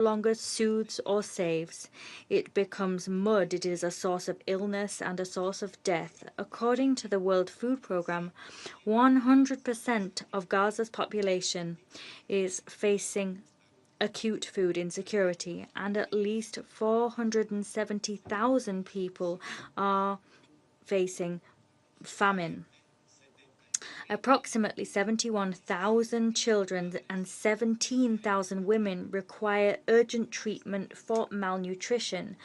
longer soothes or saves. It becomes mud. It is a source of illness and a source of death. According to the World Food Programme, 100% of Gaza's population is facing acute food insecurity, and at least 470,000 people are facing famine. Approximately 71,000 children and 17,000 women require urgent treatment for malnutrition,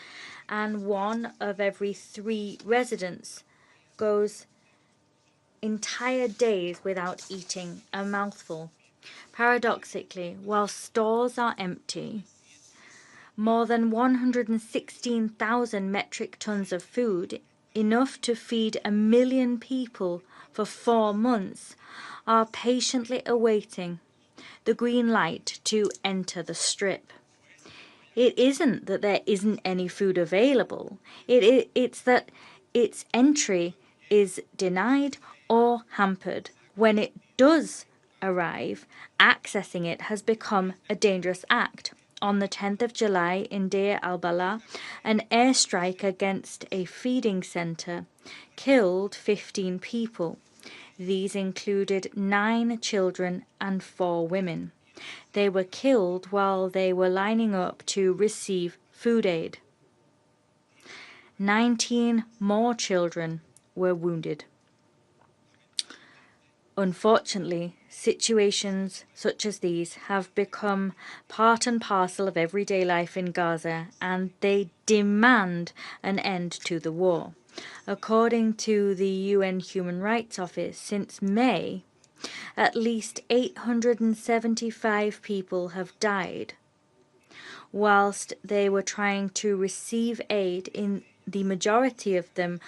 and 1 of every 3 residents goes entire days without eating a mouthful. Paradoxically, while stores are empty, more than 116,000 metric tons of food, enough to feed 1 million people for 4 months, are patiently awaiting the green light to enter the strip. It isn't that there isn't any food available. It's that its entry is denied or hampered. When it does arrive, accessing it has become a dangerous act. On the 10th of July in Deir al-Balah, an airstrike against a feeding centre killed 15 people. These included 9 children and 4 women. They were killed while they were lining up to receive food aid. 19 more children were wounded. Unfortunately, situations such as these have become part and parcel of everyday life in Gaza, and they demand an end to the war. According to the UN Human Rights Office, since May, at least 875 people have died whilst they were trying to receive aid. In the majority of them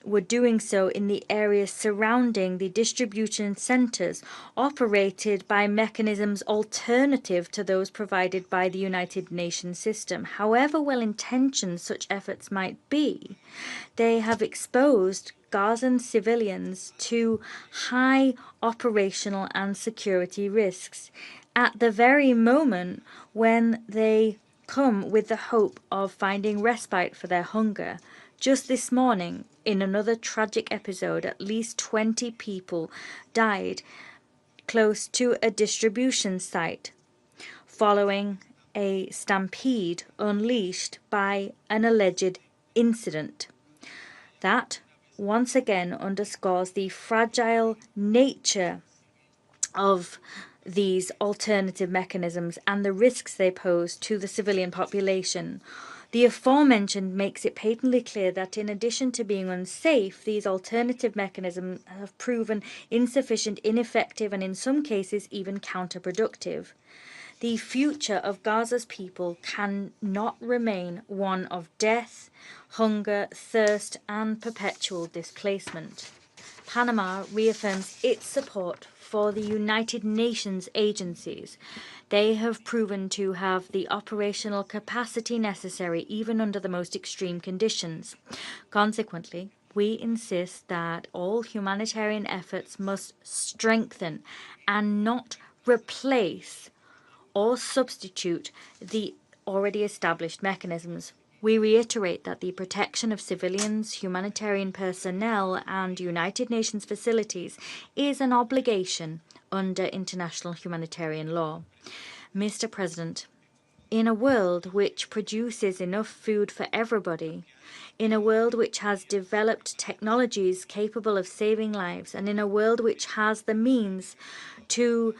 were doing so in the areas surrounding the distribution centres operated by mechanisms alternative to those provided by the United Nations system. However well-intentioned such efforts might be, they have exposed Gazan civilians to high operational and security risks at the very moment when they come with the hope of finding respite for their hunger. Just this morning, in another tragic episode, at least 20 people died close to a distribution site following a stampede unleashed by an alleged incident. That once again underscores the fragile nature of these alternative mechanisms and the risks they pose to the civilian population. The aforementioned makes it patently clear that in addition to being unsafe, these alternative mechanisms have proven insufficient, ineffective, and in some cases even counterproductive. The future of Gaza's people cannot remain one of death, hunger, thirst, and perpetual displacement. Panama reaffirms its support for the United Nations agencies. They have proven to have the operational capacity necessary even under the most extreme conditions. Consequently, we insist that all humanitarian efforts must strengthen and not replace or substitute the already established mechanisms. We reiterate that the protection of civilians, humanitarian personnel, and United Nations facilities is an obligation under international humanitarian law. Mr. President, in a world which produces enough food for everybody, in a world which has developed technologies capable of saving lives, and in a world which has the means to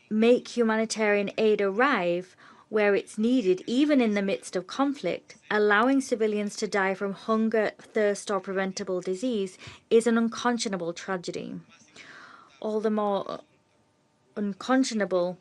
make humanitarian aid arrive where it's needed, even in the midst of conflict, allowing civilians to die from hunger, thirst, or preventable disease is an unconscionable tragedy. All the more unconscionable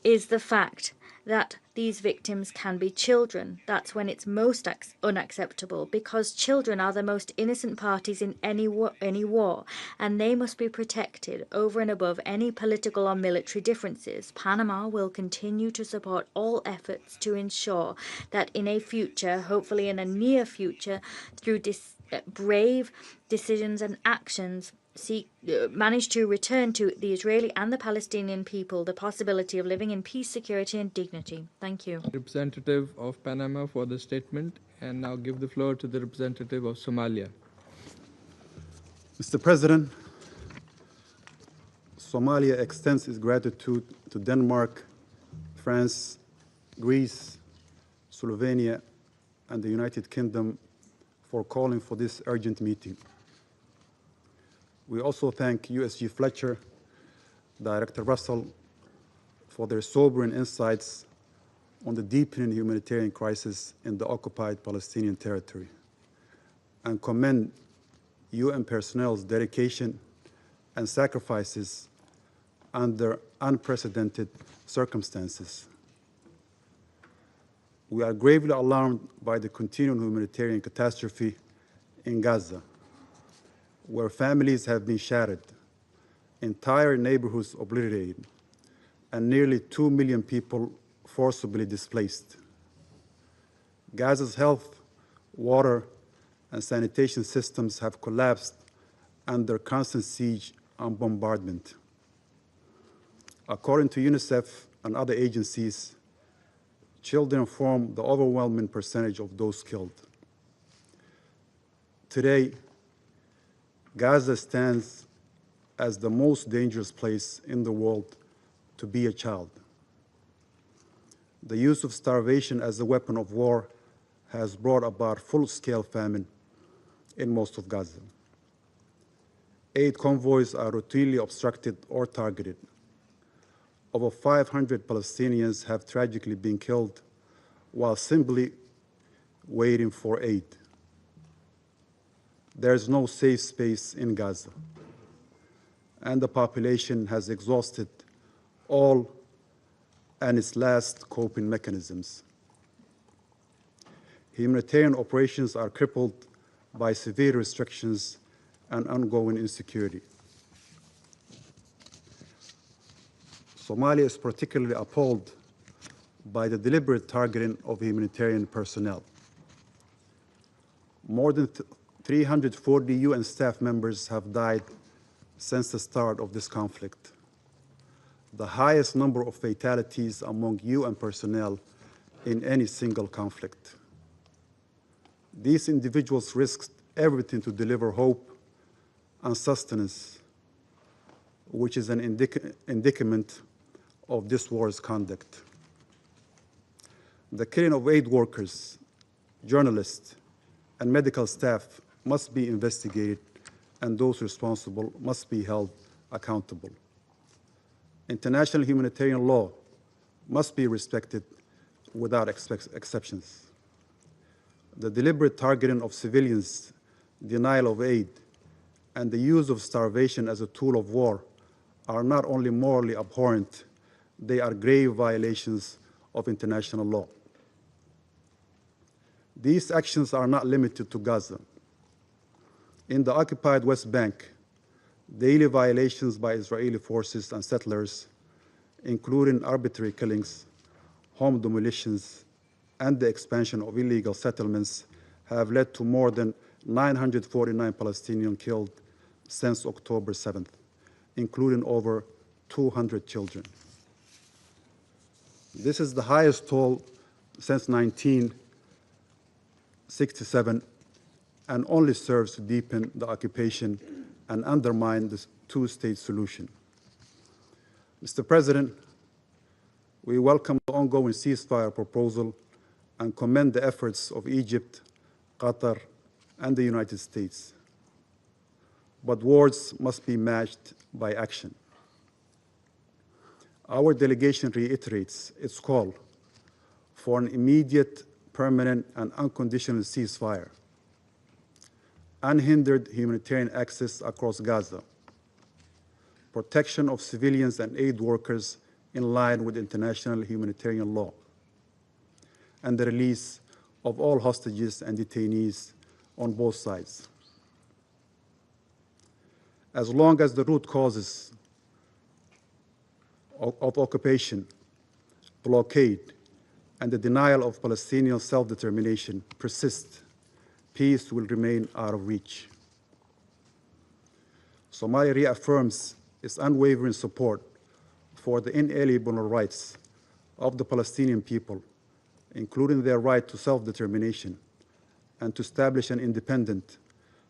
is the fact that these victims can be children. That's when it's most unacceptable, because children are the most innocent parties in any war, and they must be protected over and above any political or military differences. Panama will continue to support all efforts to ensure that in a future, hopefully in a near future, through brave decisions and actions, manage to return to the Israeli and the Palestinian people the possibility of living in peace, security, and dignity. Thank you. Representative of Panama for the statement, and now give the floor to the representative of Somalia. Mr. President, Somalia extends its gratitude to Denmark, France, Greece, Slovenia, and the United Kingdom for calling for this urgent meeting. We also thank USG Fletcher, Director Russell, for their sobering insights on the deepening humanitarian crisis in the occupied Palestinian territory, and commend UN personnel's dedication and sacrifices under unprecedented circumstances. We are gravely alarmed by the continuing humanitarian catastrophe in Gaza, where families have been shattered, entire neighborhoods obliterated, and nearly 2 million people forcibly displaced. Gaza's health, water, and sanitation systems have collapsed under constant siege and bombardment. According to UNICEF and other agencies, children form the overwhelming percentage of those killed. Today, Gaza stands as the most dangerous place in the world to be a child. The use of starvation as a weapon of war has brought about full-scale famine in most of Gaza. Aid convoys are routinely obstructed or targeted. Over 500 Palestinians have tragically been killed while simply waiting for aid. There is no safe space in Gaza, and the population has exhausted all and its last coping mechanisms. Humanitarian operations are crippled by severe restrictions and ongoing insecurity. Somalia is particularly appalled by the deliberate targeting of humanitarian personnel. More than 340 UN staff members have died since the start of this conflict, the highest number of fatalities among UN personnel in any single conflict. These individuals risked everything to deliver hope and sustenance, which is an indicament of this war's conduct. The killing of aid workers, journalists, and medical staff must be investigated, and those responsible must be held accountable. International humanitarian law must be respected without exceptions. The deliberate targeting of civilians, denial of aid, and the use of starvation as a tool of war are not only morally abhorrent, they are grave violations of international law. These actions are not limited to Gaza. In the occupied West Bank, daily violations by Israeli forces and settlers, including arbitrary killings, home demolitions, and the expansion of illegal settlements, have led to more than 949 Palestinians killed since October 7th, including over 200 children. This is the highest toll since 1967 and only serves to deepen the occupation and undermine the two-state solution. Mr. President, we welcome the ongoing ceasefire proposal and commend the efforts of Egypt, Qatar, and the United States. But words must be matched by action. Our delegation reiterates its call for an immediate, permanent, and unconditional ceasefire, unhindered humanitarian access across Gaza, protection of civilians and aid workers in line with international humanitarian law, and the release of all hostages and detainees on both sides. As long as the root causes of occupation, blockade, and the denial of Palestinian self-determination persist, peace will remain out of reach. Somalia reaffirms its unwavering support for the inalienable rights of the Palestinian people, including their right to self-determination and to establish an independent,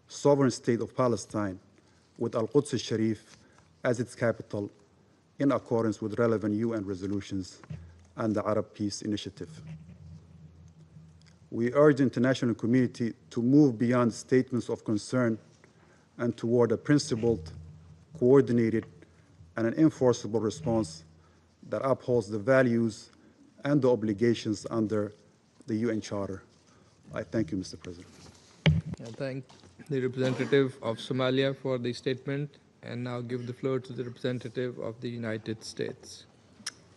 sovereign state of Palestine with Al-Quds al-Sharif as its capital in accordance with relevant UN resolutions and the Arab Peace Initiative. We urge the international community to move beyond statements of concern and toward a principled, coordinated, and an enforceable response that upholds the values and the obligations under the UN Charter. I thank you, Mr. President. I thank the representative of Somalia for the statement and now give the floor to the representative of the United States.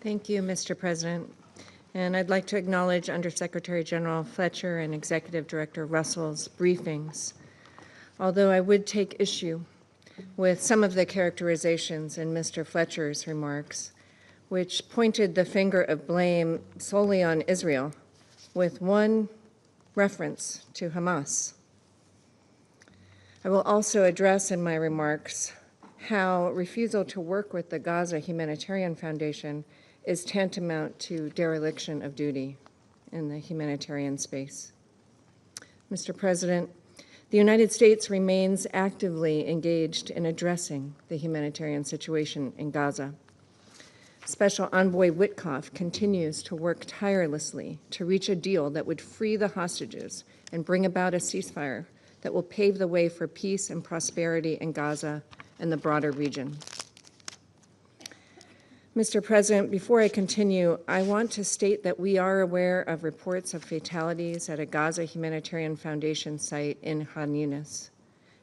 Thank you, Mr. President. And I'd like to acknowledge Undersecretary General Fletcher and Executive Director Russell's briefings, although I would take issue with some of the characterizations in Mr. Fletcher's remarks, which pointed the finger of blame solely on Israel, with one reference to Hamas. I will also address in my remarks how refusal to work with the Gaza Humanitarian Foundation is tantamount to dereliction of duty in the humanitarian space. Mr. President, the United States remains actively engaged in addressing the humanitarian situation in Gaza. Special Envoy Witkoff continues to work tirelessly to reach a deal that would free the hostages and bring about a ceasefire that will pave the way for peace and prosperity in Gaza and the broader region. Mr. President, before I continue, I want to state that we are aware of reports of fatalities at a Gaza Humanitarian Foundation site in Khan Yunis,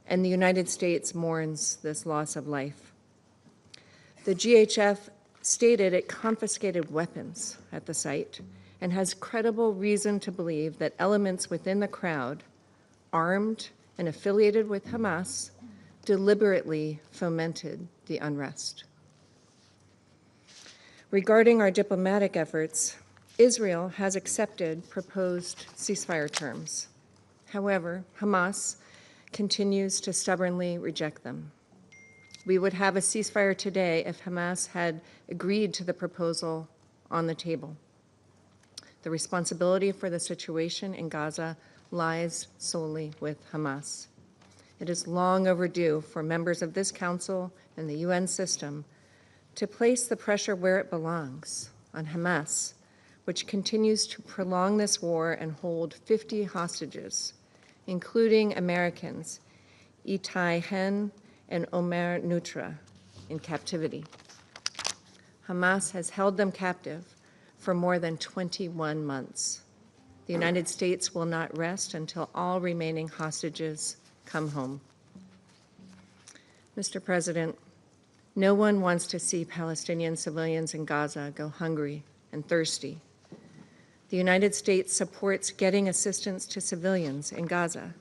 and the United States mourns this loss of life. The GHF stated it confiscated weapons at the site and has credible reason to believe that elements within the crowd, armed and affiliated with Hamas, deliberately fomented the unrest. Regarding our diplomatic efforts, Israel has accepted proposed ceasefire terms. However, Hamas continues to stubbornly reject them. We would have a ceasefire today if Hamas had agreed to the proposal on the table. The responsibility for the situation in Gaza lies solely with Hamas. It is long overdue for members of this Council and the UN system to place the pressure where it belongs, on Hamas, which continues to prolong this war and hold 50 hostages, including Americans Itai Hen and Omer Nutra, in captivity. Hamas has held them captive for more than 21 months. The United States will not rest until all remaining hostages come home. Mr. President, no one wants to see Palestinian civilians in Gaza go hungry and thirsty. The United States supports getting assistance to civilians in Gaza.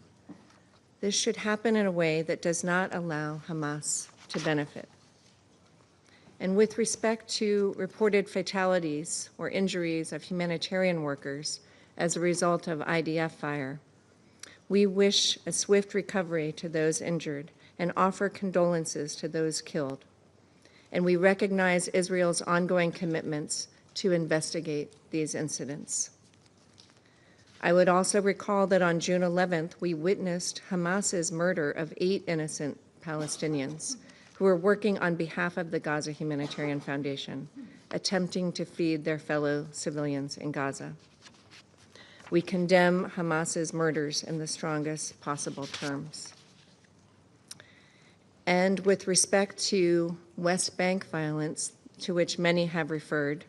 This should happen in a way that does not allow Hamas to benefit. And with respect to reported fatalities or injuries of humanitarian workers as a result of IDF fire, we wish a swift recovery to those injured and offer condolences to those killed. And we recognize Israel's ongoing commitments to investigate these incidents. I would also recall that on June 11th, we witnessed Hamas's murder of 8 innocent Palestinians who were working on behalf of the Gaza Humanitarian Foundation, attempting to feed their fellow civilians in Gaza. We condemn Hamas's murders in the strongest possible terms. And with respect to West Bank violence, to which many have referred,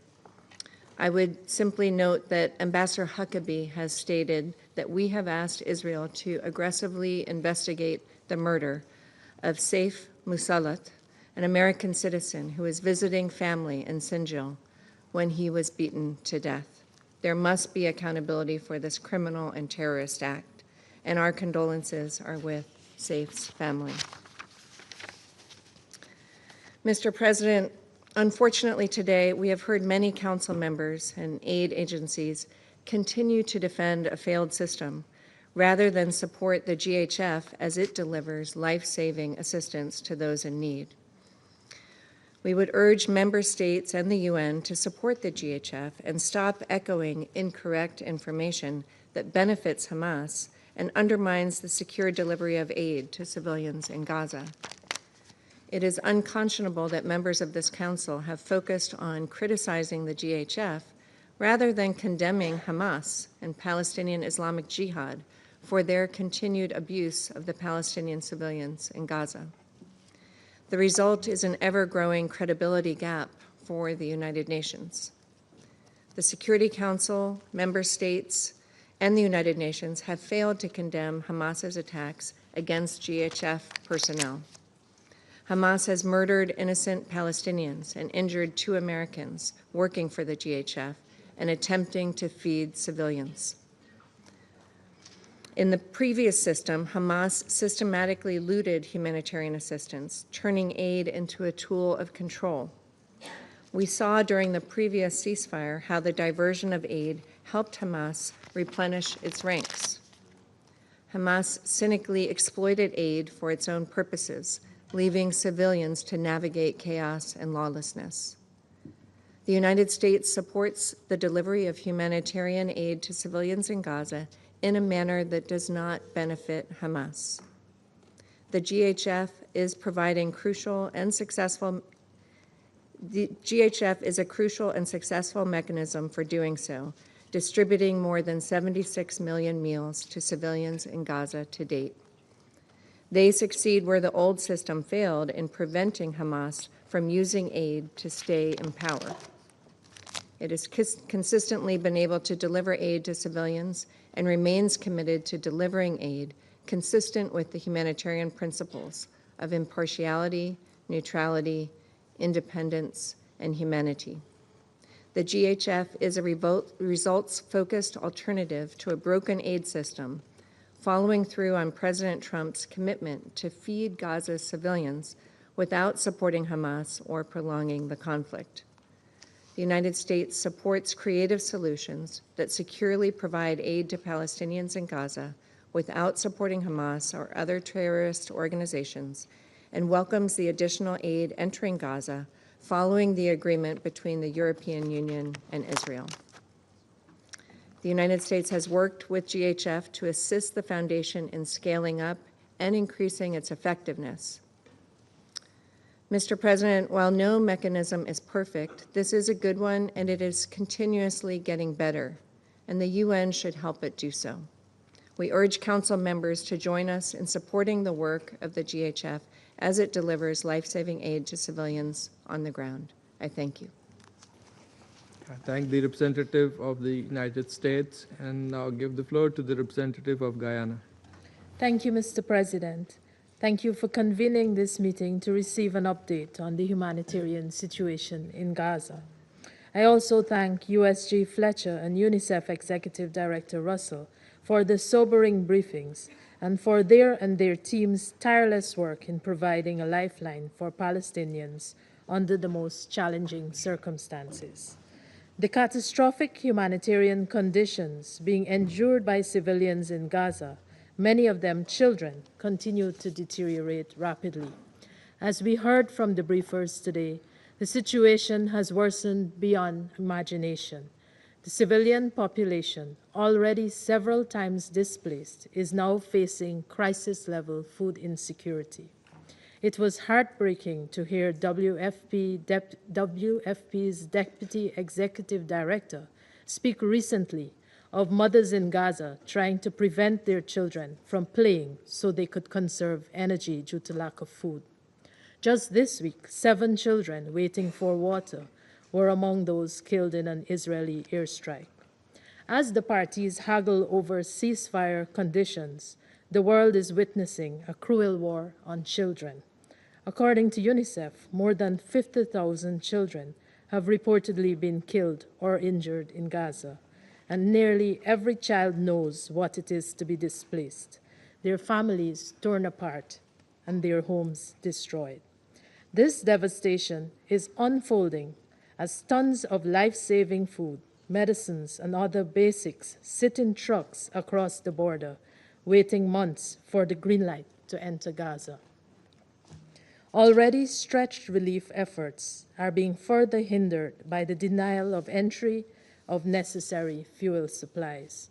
I would simply note that Ambassador Huckabee has stated that we have asked Israel to aggressively investigate the murder of Saif Musalat, an American citizen who was visiting family in Sinjar when he was beaten to death. There must be accountability for this criminal and terrorist act, and our condolences are with Saif's family. Mr. President, unfortunately today, we have heard many council members and aid agencies continue to defend a failed system rather than support the GHF as it delivers life-saving assistance to those in need. We would urge member states and the UN to support the GHF and stop echoing incorrect information that benefits Hamas and undermines the secure delivery of aid to civilians in Gaza. It is unconscionable that members of this council have focused on criticizing the GHF rather than condemning Hamas and Palestinian Islamic Jihad for their continued abuse of the Palestinian civilians in Gaza. The result is an ever-growing credibility gap for the United Nations. The Security Council, member states, and the United Nations have failed to condemn Hamas's attacks against GHF personnel. Hamas has murdered innocent Palestinians and injured 2 Americans working for the GHF and attempting to feed civilians. In the previous system, Hamas systematically looted humanitarian assistance, turning aid into a tool of control. We saw during the previous ceasefire how the diversion of aid helped Hamas replenish its ranks. Hamas cynically exploited aid for its own purposes, leaving civilians to navigate chaos and lawlessness. The United States supports the delivery of humanitarian aid to civilians in Gaza in a manner that does not benefit Hamas. The GHF is providing the GHF is a crucial and successful mechanism for doing so, distributing more than 76 million meals to civilians in Gaza to date. They succeed where the old system failed in preventing Hamas from using aid to stay in power. It has consistently been able to deliver aid to civilians and remains committed to delivering aid consistent with the humanitarian principles of impartiality, neutrality, independence, and humanity. The GHF is a results-focused alternative to a broken aid system, following through on President Trump's commitment to feed Gaza's civilians without supporting Hamas or prolonging the conflict. The United States supports creative solutions that securely provide aid to Palestinians in Gaza without supporting Hamas or other terrorist organizations, and welcomes the additional aid entering Gaza following the agreement between the European Union and Israel. The United States has worked with GHF to assist the foundation in scaling up and increasing its effectiveness. Mr. President, while no mechanism is perfect, this is a good one, and it is continuously getting better, and the UN should help it do so. We urge Council members to join us in supporting the work of the GHF as it delivers life-saving aid to civilians on the ground. I thank you. I thank the representative of the United States and now give the floor to the representative of Guyana. Thank you, Mr. President. Thank you for convening this meeting to receive an update on the humanitarian situation in Gaza. I also thank USG Fletcher and UNICEF Executive Director Russell for the sobering briefings and for their and their team's tireless work in providing a lifeline for Palestinians under the most challenging circumstances. The catastrophic humanitarian conditions being endured by civilians in Gaza, many of them children, continue to deteriorate rapidly. As we heard from the briefers today, the situation has worsened beyond imagination. The civilian population, already several times displaced, is now facing crisis-level food insecurity. It was heartbreaking to hear WFP's Deputy Executive Director speak recently of mothers in Gaza trying to prevent their children from playing so they could conserve energy due to lack of food. Just this week, 7 children waiting for water were among those killed in an Israeli airstrike. As the parties haggle over ceasefire conditions, the world is witnessing a cruel war on children. According to UNICEF, more than 50,000 children have reportedly been killed or injured in Gaza, and nearly every child knows what it is to be displaced, their families torn apart, and their homes destroyed. This devastation is unfolding as tons of life-saving food, medicines, and other basics sit in trucks across the border, waiting months for the green light to enter Gaza. Already stretched relief efforts are being further hindered by the denial of entry of necessary fuel supplies.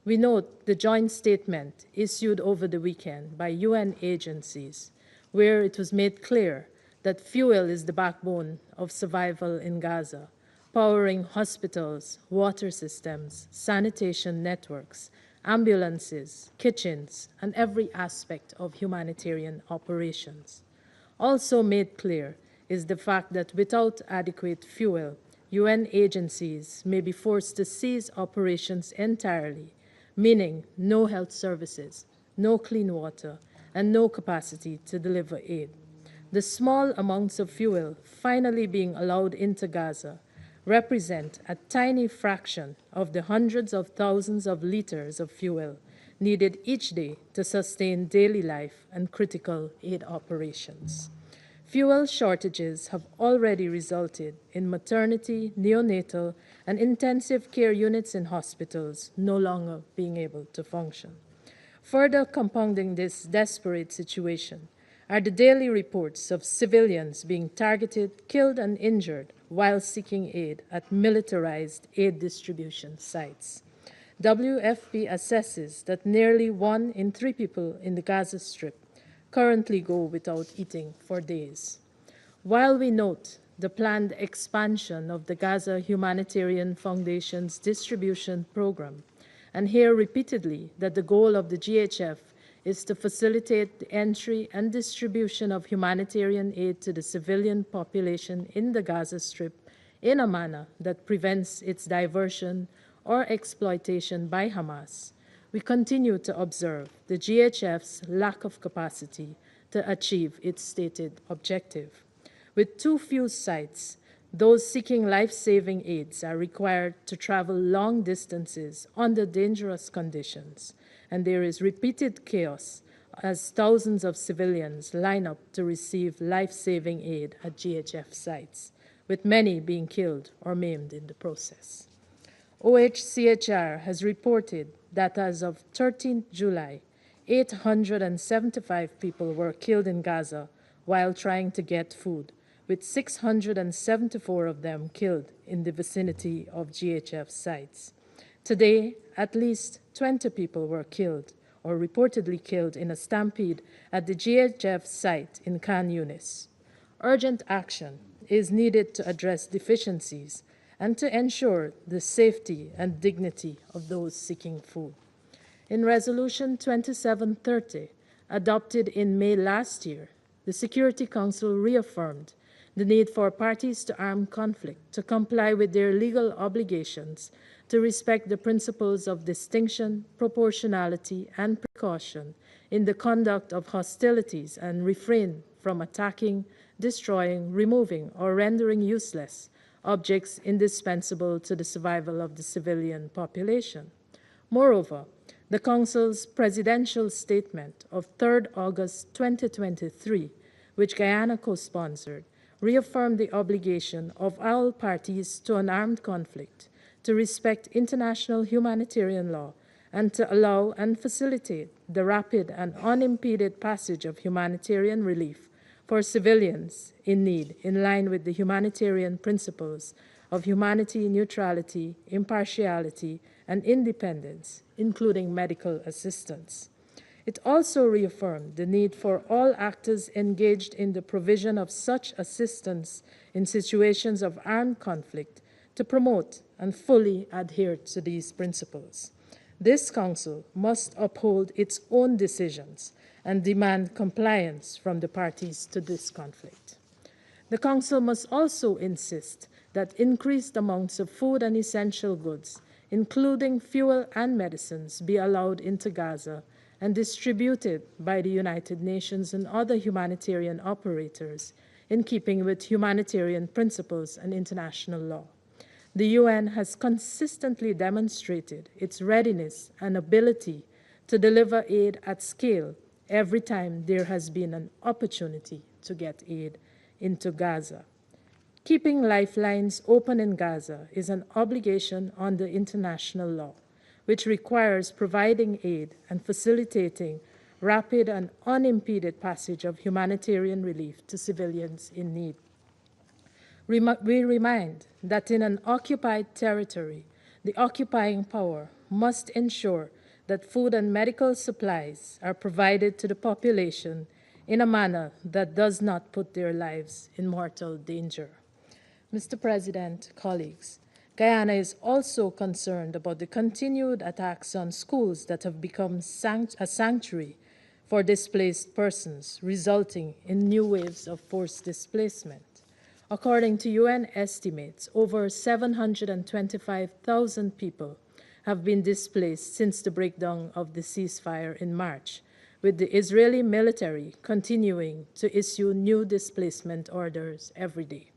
We note the joint statement issued over the weekend by UN agencies, where it was made clear that fuel is the backbone of survival in Gaza, powering hospitals, water systems, sanitation networks, ambulances, kitchens, and every aspect of humanitarian operations. Also made clear is the fact that without adequate fuel, UN agencies may be forced to cease operations entirely, meaning no health services, no clean water, and no capacity to deliver aid. The small amounts of fuel finally being allowed into Gaza represent a tiny fraction of the hundreds of thousands of liters of fuel needed each day to sustain daily life and critical aid operations. Fuel shortages have already resulted in maternity, neonatal, and intensive care units in hospitals no longer being able to function. Further compounding this desperate situation are the daily reports of civilians being targeted, killed, and injured while seeking aid at militarized aid distribution sites. WFP assesses that nearly 1 in 3 people in the Gaza Strip currently go without eating for days. While we note the planned expansion of the Gaza Humanitarian Foundation's distribution program, and hear repeatedly that the goal of the GHF is to facilitate the entry and distribution of humanitarian aid to the civilian population in the Gaza Strip in a manner that prevents its diversion or exploitation by Hamas, we continue to observe the GHF's lack of capacity to achieve its stated objective. With too few sites, those seeking life-saving aids are required to travel long distances under dangerous conditions, and there is repeated chaos as thousands of civilians line up to receive life-saving aid at GHF sites, with many being killed or maimed in the process. OHCHR has reported that as of 13th July, 875 people were killed in Gaza while trying to get food, with 674 of them killed in the vicinity of GHF sites. Today, at least 20 people were killed or reportedly killed in a stampede at the GHF site in Khan Yunis. Urgent action is needed to address deficiencies and to ensure the safety and dignity of those seeking food. In Resolution 2730, adopted in May last year, the Security Council reaffirmed the need for parties to armed conflict to comply with their legal obligations to respect the principles of distinction, proportionality, and precaution in the conduct of hostilities and refrain from attacking, destroying, removing, or rendering useless objects indispensable to the survival of the civilian population. Moreover, the Council's presidential statement of 3rd August 2023, which Guyana co-sponsored, reaffirmed the obligation of all parties to an armed conflict to respect international humanitarian law and to allow and facilitate the rapid and unimpeded passage of humanitarian relief for civilians in need in line with the humanitarian principles of humanity, neutrality, impartiality, and independence, including medical assistance. It also reaffirmed the need for all actors engaged in the provision of such assistance in situations of armed conflict to promote and fully adhere to these principles. This Council must uphold its own decisions and demand compliance from the parties to this conflict. The Council must also insist that increased amounts of food and essential goods, including fuel and medicines, be allowed into Gaza and distributed by the United Nations and other humanitarian operators in keeping with humanitarian principles and international law. The UN has consistently demonstrated its readiness and ability to deliver aid at scale every time there has been an opportunity to get aid into Gaza. Keeping lifelines open in Gaza is an obligation under international law, which requires providing aid and facilitating rapid and unimpeded passage of humanitarian relief to civilians in need. We remind that in an occupied territory, the occupying power must ensure that food and medical supplies are provided to the population in a manner that does not put their lives in mortal danger. Mr. President, colleagues, Guyana is also concerned about the continued attacks on schools that have become a sanctuary for displaced persons, resulting in new waves of forced displacement. According to UN estimates, over 725,000 people have been displaced since the breakdown of the ceasefire in March, with the Israeli military continuing to issue new displacement orders every day.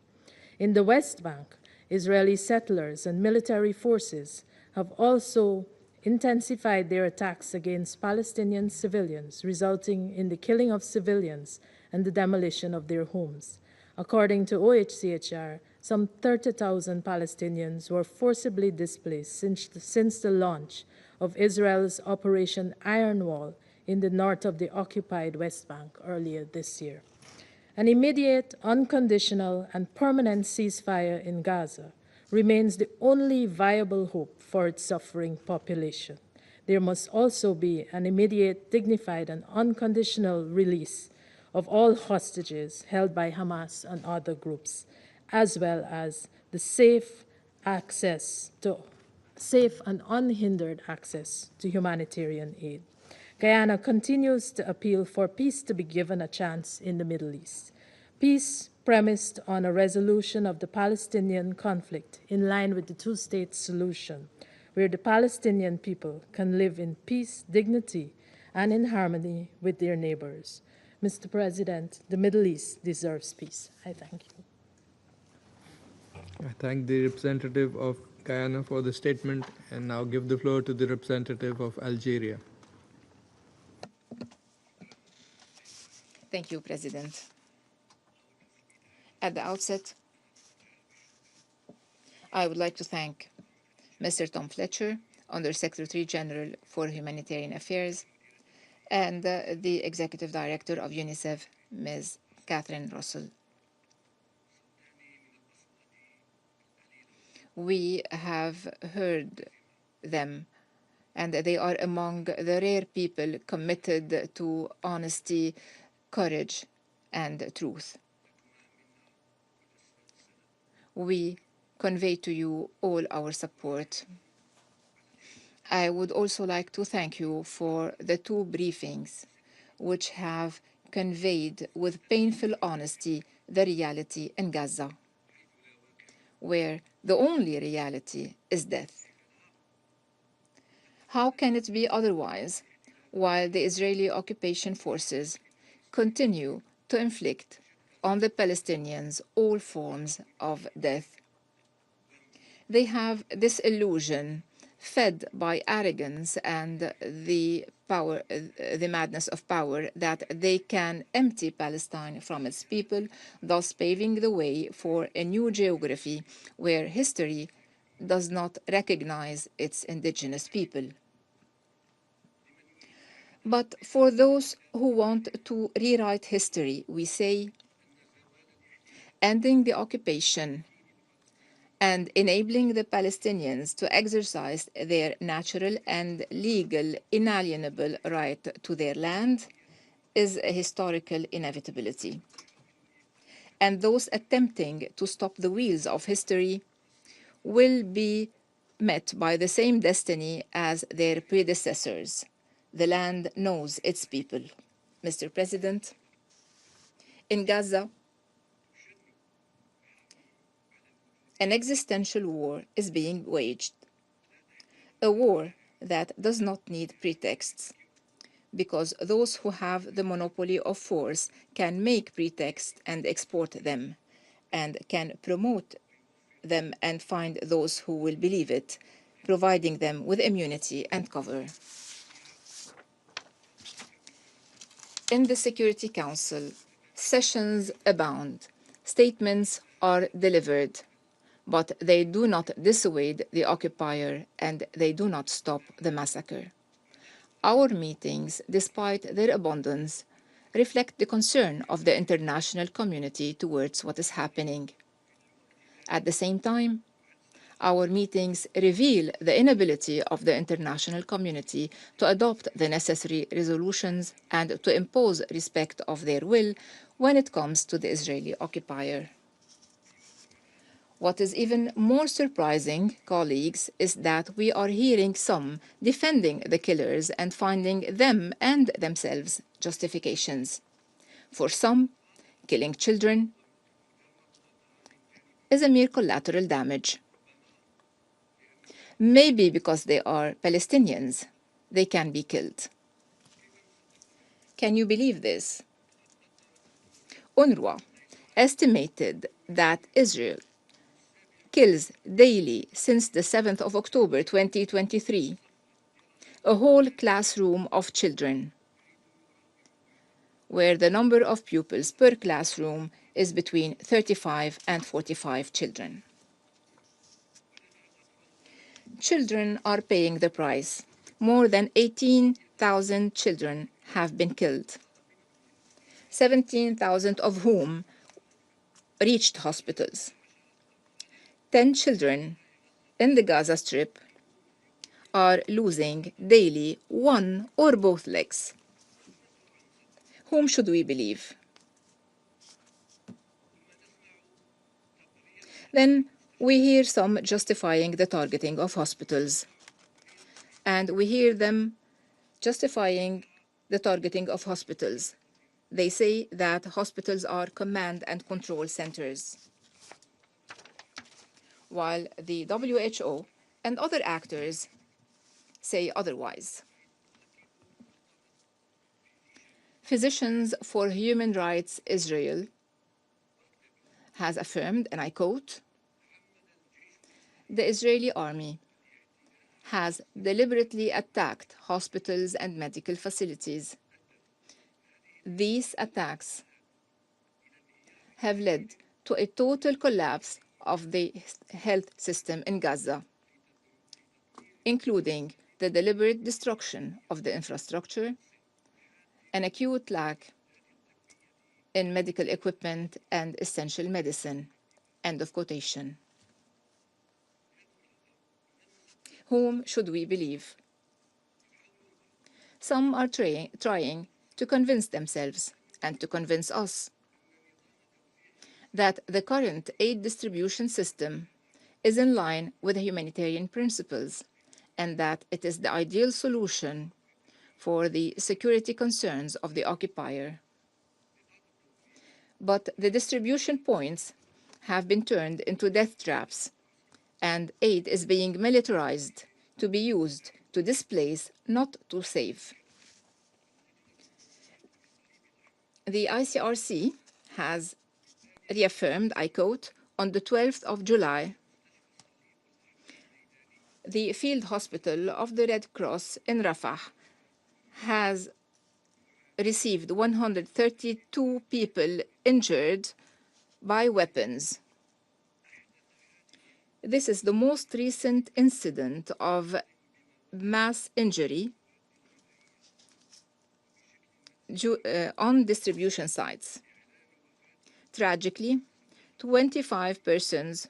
In the West Bank, Israeli settlers and military forces have also intensified their attacks against Palestinian civilians, resulting in the killing of civilians and the demolition of their homes. According to OHCHR, some 30,000 Palestinians were forcibly displaced since the launch of Israel's Operation Iron Wall in the north of the occupied West Bank earlier this year. An immediate, unconditional, and permanent ceasefire in Gaza remains the only viable hope for its suffering population. There must also be an immediate, dignified, and unconditional release of all hostages held by Hamas and other groups, as well as the safe and unhindered access to humanitarian aid. Guyana continues to appeal for peace to be given a chance in the Middle East. Peace premised on a resolution of the Palestinian conflict in line with the two-state solution, where the Palestinian people can live in peace, dignity, and in harmony with their neighbors. Mr. President, the Middle East deserves peace. I thank you. I thank the representative of Guyana for the statement and now give the floor to the representative of Algeria. Thank you, President. At the outset, I would like to thank Mr. Tom Fletcher, Under Secretary General for Humanitarian Affairs, and the Executive Director of UNICEF, Ms. Catherine Russell. We have heard them, and they are among the rare people committed to honesty, courage, and truth. We convey to you all our support. I would also like to thank you for the two briefings which have conveyed with painful honesty the reality in Gaza, where the only reality is death. How can it be otherwise while the Israeli occupation forces continue to inflict on the Palestinians all forms of death? They have this illusion fed by arrogance and the madness of power that they can empty Palestine from its people, thus paving the way for a new geography where history does not recognize its indigenous people. But for those who want to rewrite history, we say, ending the occupation and enabling the Palestinians to exercise their natural and legal inalienable right to their land is a historical inevitability. And those attempting to stop the wheels of history will be met by the same destiny as their predecessors. The land knows its people. Mr. President, in Gaza, an existential war is being waged, a war that does not need pretexts, because those who have the monopoly of force can make pretexts and export them, and can promote them and find those who will believe it, providing them with immunity and cover. In the Security Council, sessions abound, statements are delivered, but they do not dissuade the occupier and they do not stop the massacre. Our meetings, despite their abundance, reflect the concern of the international community towards what is happening. At the same time, our meetings reveal the inability of the international community to adopt the necessary resolutions and to impose respect of their will when it comes to the Israeli occupier. What is even more surprising, colleagues, is that we are hearing some defending the killers and finding them and themselves justifications. For some, killing children is a mere collateral damage. Maybe because they are Palestinians, they can be killed. Can you believe this? UNRWA estimated that Israel kills daily since the 7th of October 2023 a whole classroom of children, where the number of pupils per classroom is between 35 and 45 children. Children are paying the price. More than 18,000 children have been killed, 17,000 of whom reached hospitals. 10 children in the Gaza Strip are losing daily one or both legs. Whom should we believe? Then we hear some justifying the targeting of hospitals. And we hear them justifying the targeting of hospitals. They say that hospitals are command and control centers, while the WHO and other actors say otherwise. Physicians for Human Rights Israel has affirmed, and I quote, "The Israeli army has deliberately attacked hospitals and medical facilities. These attacks have led to a total collapse of the health system in Gaza, including the deliberate destruction of the infrastructure, an acute lack in medical equipment and essential medicine." End of quotation. Whom should we believe? Some are trying to convince themselves and to convince us that the current aid distribution system is in line with humanitarian principles and that it is the ideal solution for the security concerns of the occupier. But the distribution points have been turned into death traps, and aid is being militarized to be used to displace, not to save. The ICRC has reaffirmed, I quote, on the 12th of July, the field hospital of the Red Cross in Rafah has received 132 people injured by weapons. This is the most recent incident of mass injury on distribution sites. Tragically, 25 persons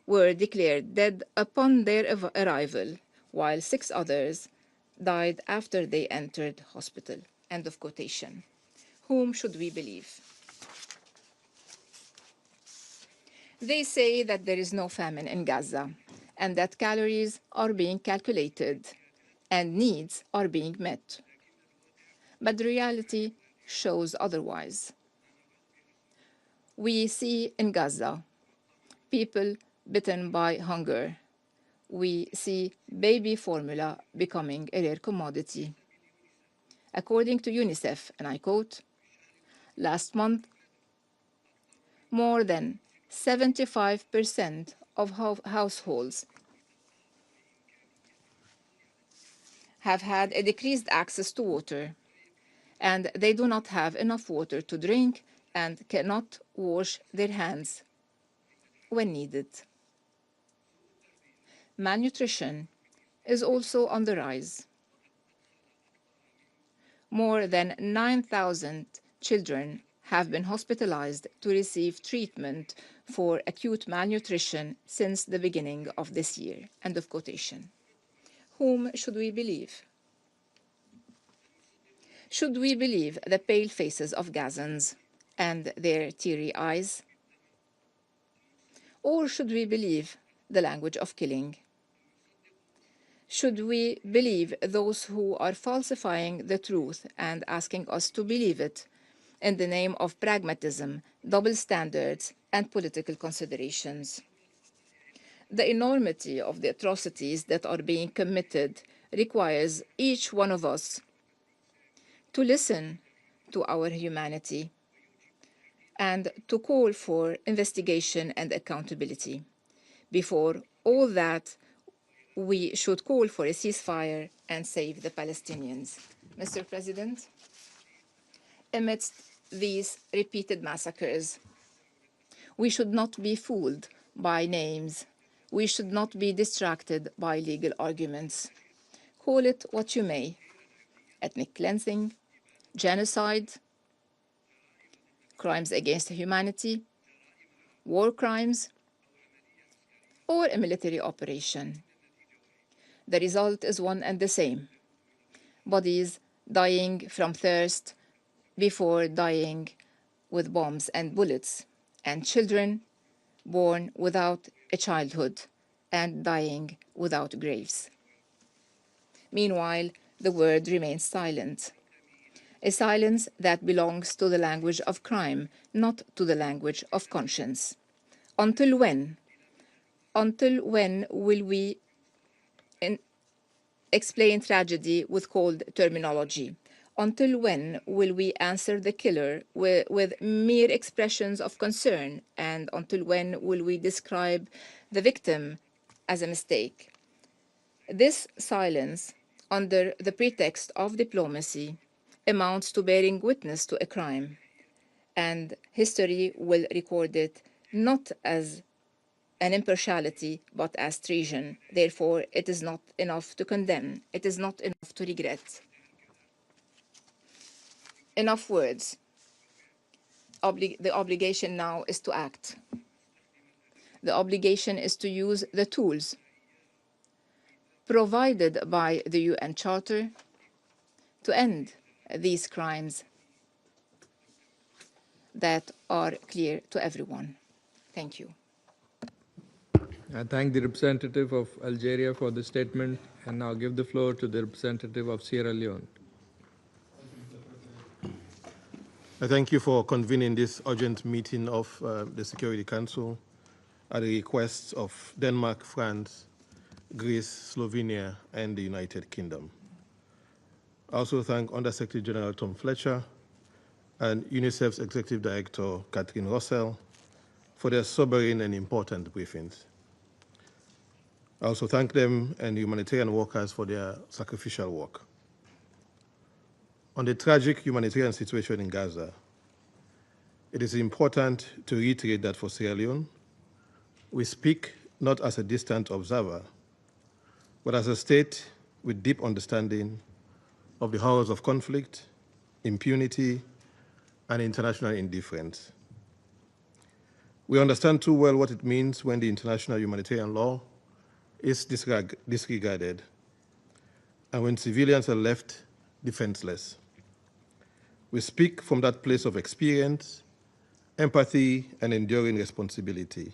were declared dead upon their arrival, while 6 others died after they entered hospital. End of quotation. Whom should we believe? They say that there is no famine in Gaza and that calories are being calculated and needs are being met. But the reality shows otherwise. We see in Gaza people bitten by hunger. We see baby formula becoming a rare commodity. According to UNICEF, and I quote, last month, more than 75% of households have had a decreased access to water, and they do not have enough water to drink and cannot wash their hands when needed. malnutrition is also on the rise. More than 9,000 children have been hospitalized to receive treatment for acute malnutrition since the beginning of this year. End of quotation. Whom should we believe? Should we believe the pale faces of Gazans and their teary eyes? Or should we believe the language of killing? Should we believe those who are falsifying the truth and asking us to believe it in the name of pragmatism, double standards, and political considerations? The enormity of the atrocities that are being committed requires each one of us to listen to our humanity and to call for investigation and accountability. Before all that, we should call for a ceasefire and save the Palestinians. Mr. President, amidst these repeated massacres, we should not be fooled by names. We should not be distracted by legal arguments. Call it what you may: ethnic cleansing, genocide, crimes against humanity, war crimes, or a military operation. The result is one and the same: bodies dying from thirst before dying with bombs and bullets, and children born without a childhood and dying without graves. Meanwhile, the world remains silent, a silence that belongs to the language of crime, not to the language of conscience. Until when? Until when will we explain tragedy with cold terminology? Until when will we answer the killer with mere expressions of concern? And until when will we describe the victim as a mistake? This silence, under the pretext of diplomacy, amounts to bearing witness to a crime, and history will record it not as an impartiality, but as treason. Therefore, it is not enough to condemn. It is not enough to regret. Enough words. The obligation now is to act. The obligation is to use the tools provided by the UN Charter to end these crimes that are clear to everyone. Thank you. I thank the representative of Algeria for the statement and now give the floor to the representative of Sierra Leone. I thank you for convening this urgent meeting of the Security Council at the request of Denmark, France, Greece, Slovenia, and the United Kingdom. I also thank Undersecretary General Tom Fletcher and UNICEF's Executive Director, Catherine Russell, for their sobering and important briefings. I also thank them and the humanitarian workers for their sacrificial work. On the tragic humanitarian situation in Gaza, it is important to reiterate that for Sierra Leone, we speak not as a distant observer, but as a state with deep understanding of the horrors of conflict, impunity, and international indifference. We understand too well what it means when the international humanitarian law is disregarded and when civilians are left defenseless. We speak from that place of experience, empathy, and enduring responsibility,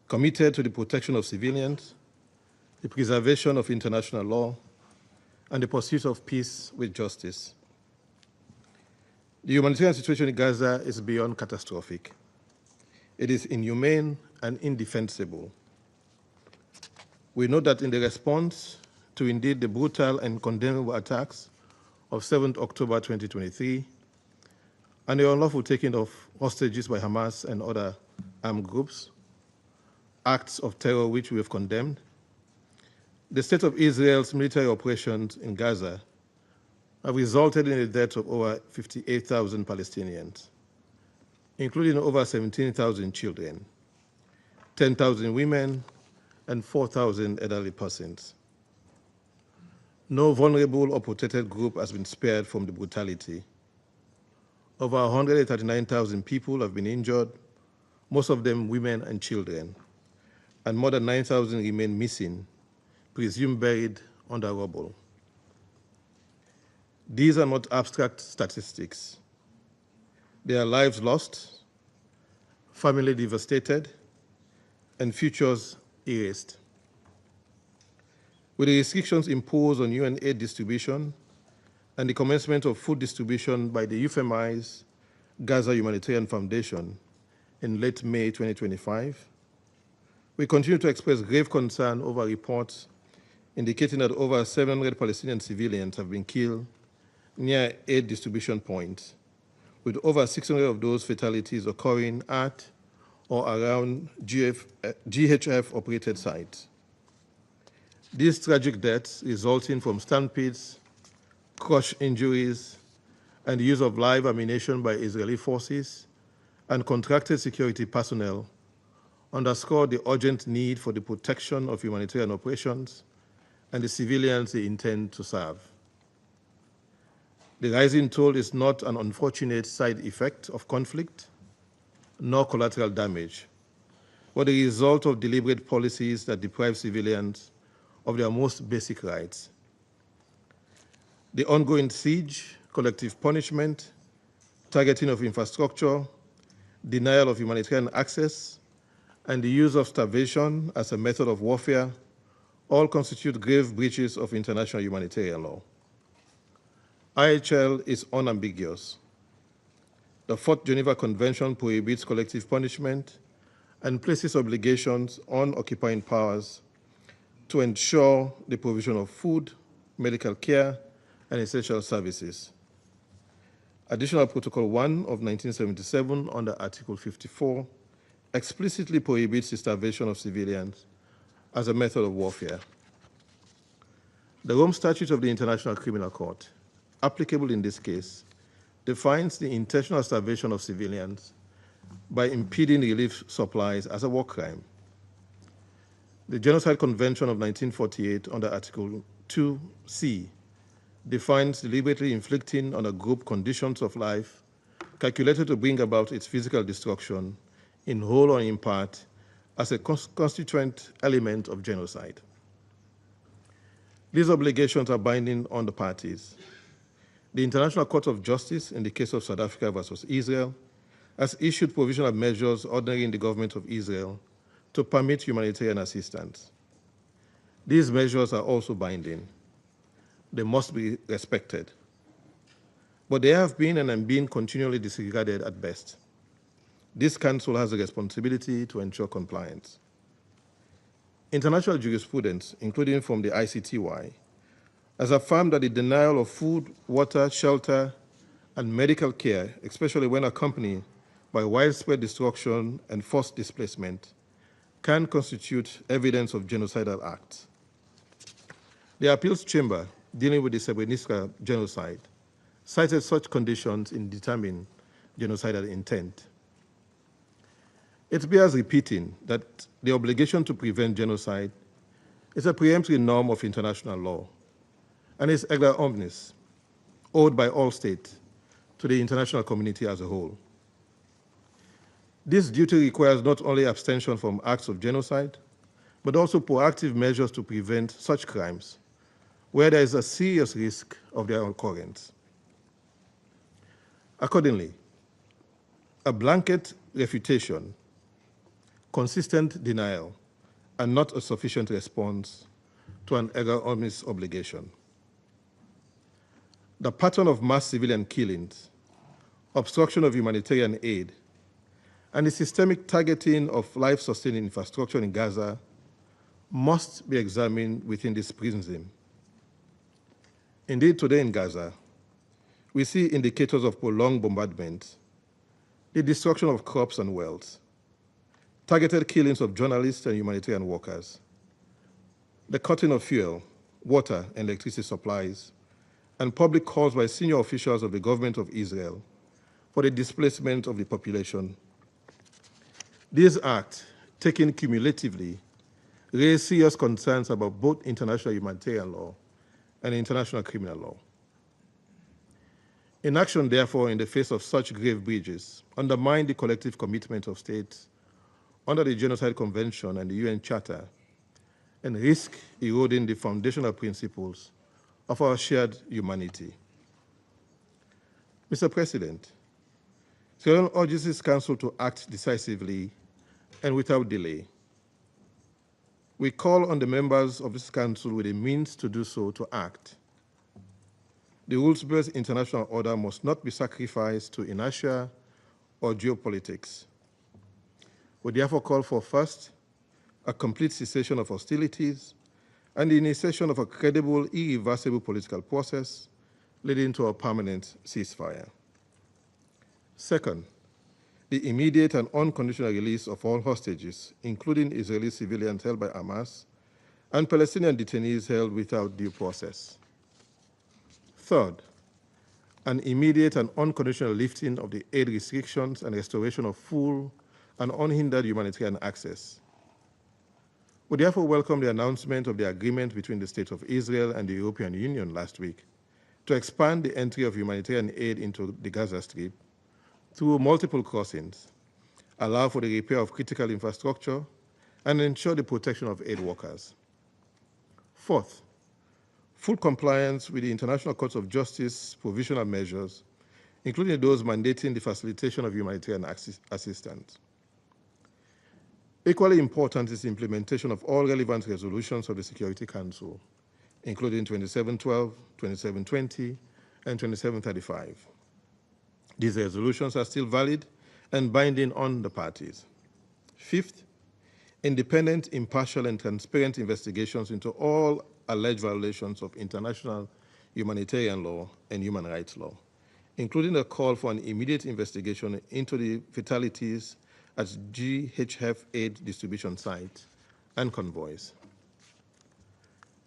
committed to the protection of civilians, the preservation of international law, and the pursuit of peace with justice. The humanitarian situation in Gaza is beyond catastrophic. It is inhumane and indefensible. We know that in the response to indeed the brutal and condemnable attacks of 7th October 2023 and the unlawful taking of hostages by Hamas and other armed groups, acts of terror which we have condemned, the state of Israel's military operations in Gaza have resulted in the death of over 58,000 Palestinians, including over 17,000 children, 10,000 women, and 4,000 elderly persons. No vulnerable or protected group has been spared from the brutality. Over 139,000 people have been injured, most of them women and children, and more than 9,000 remain missing, presumed buried under rubble. These are not abstract statistics. They are lives lost, family devastated, and futures erased. With the restrictions imposed on UN aid distribution and the commencement of food distribution by the euphemized Gaza Humanitarian Foundation in late May 2025, we continue to express grave concern over reports indicating that over 700 Palestinian civilians have been killed near aid distribution points, with over 600 of those fatalities occurring at or around GHF-operated sites. These tragic deaths resulting from stampedes, crush injuries, and the use of live ammunition by Israeli forces and contracted security personnel underscore the urgent need for the protection of humanitarian operations and the civilians they intend to serve. The rising toll is not an unfortunate side effect of conflict, nor collateral damage, but the result of deliberate policies that deprive civilians of their most basic rights. The ongoing siege, collective punishment, targeting of infrastructure, denial of humanitarian access, and the use of starvation as a method of warfare all constitute grave breaches of international humanitarian law. IHL is unambiguous. The Fourth Geneva Convention prohibits collective punishment and places obligations on occupying powers to ensure the provision of food, medical care, and essential services. Additional Protocol 1 of 1977 under Article 54 explicitly prohibits the starvation of civilians as a method of warfare. The Rome Statute of the International Criminal Court, applicable in this case, defines the intentional starvation of civilians by impeding relief supplies as a war crime. The Genocide Convention of 1948 under Article 2C defines deliberately inflicting on a group conditions of life calculated to bring about its physical destruction in whole or in part as a constituent element of genocide. These obligations are binding on the parties. The International Court of Justice, in the case of South Africa versus Israel, has issued provisional measures ordering the government of Israel to permit humanitarian assistance. These measures are also binding. They must be respected. But they have been and are being continually disregarded at best. This Council has a responsibility to ensure compliance. International jurisprudence, including from the ICTY, has affirmed that the denial of food, water, shelter, and medical care, especially when accompanied by widespread destruction and forced displacement, can constitute evidence of genocidal acts. The Appeals Chamber, dealing with the Srebrenica genocide, cited such conditions in determining genocidal intent. It bears repeating that the obligation to prevent genocide is a preemptory norm of international law and is erga omnes, owed by all states to the international community as a whole. This duty requires not only abstention from acts of genocide, but also proactive measures to prevent such crimes where there is a serious risk of their occurrence. Accordingly, a blanket refutation, consistent denial, are not a sufficient response to an erga omnes obligation. The pattern of mass civilian killings, obstruction of humanitarian aid, and the systemic targeting of life-sustaining infrastructure in Gaza must be examined within this prism. Indeed, today in Gaza, we see indicators of prolonged bombardment, the destruction of crops and wells, targeted killings of journalists and humanitarian workers, the cutting of fuel, water, and electricity supplies, and public calls by senior officials of the government of Israel for the displacement of the population. These acts, taken cumulatively, raise serious concerns about both international humanitarian law and international criminal law. Inaction, therefore, in the face of such grave breaches, undermine the collective commitment of states under the Genocide Convention and the UN Charter, and risk eroding the foundational principles of our shared humanity. Mr. President, Sierra Leone urges its Council to act decisively and without delay. We call on the members of this Council with the means to do so to act. The rules-based international order must not be sacrificed to inertia or geopolitics. We therefore call for, first, a complete cessation of hostilities and the initiation of a credible, irreversible political process leading to a permanent ceasefire. Second, the immediate and unconditional release of all hostages, including Israeli civilians held by Hamas and Palestinian detainees held without due process. Third, an immediate and unconditional lifting of the aid restrictions and restoration of full and unhindered humanitarian access. We therefore welcome the announcement of the agreement between the State of Israel and the European Union last week to expand the entry of humanitarian aid into the Gaza Strip through multiple crossings, allow for the repair of critical infrastructure, and ensure the protection of aid workers. Fourth, full compliance with the International Court of Justice provisional measures, including those mandating the facilitation of humanitarian assistance. Equally important is the implementation of all relevant resolutions of the Security Council, including 2712, 2720, and 2735. These resolutions are still valid and binding on the parties. Fifth, independent, impartial, and transparent investigations into all alleged violations of international humanitarian law and human rights law, including a call for an immediate investigation into the fatalities at GHF aid distribution sites and convoys.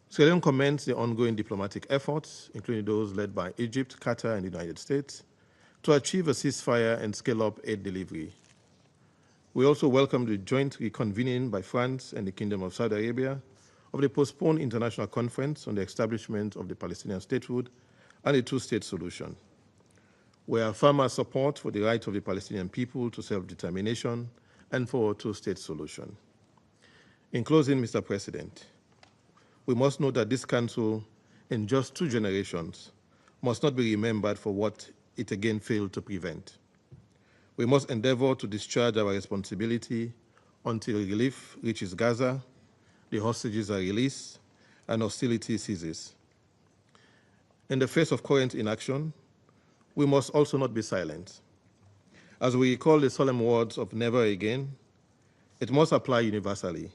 Sierra Leone commends the ongoing diplomatic efforts, including those led by Egypt, Qatar, and the United States, to achieve a ceasefire and scale up aid delivery. We also welcome the joint reconvening by France and the Kingdom of Saudi Arabia of the postponed international conference on the establishment of the Palestinian statehood and the two-state solution. We affirm our support for the right of the Palestinian people to self-determination and for a two-state solution. In closing, Mr. President, we must note that this Council, in just 2 generations, must not be remembered for what it again failed to prevent. We must endeavor to discharge our responsibility until relief reaches Gaza, the hostages are released, and hostility ceases. In the face of current inaction, we must also not be silent. As we recall the solemn words of never again, it must apply universally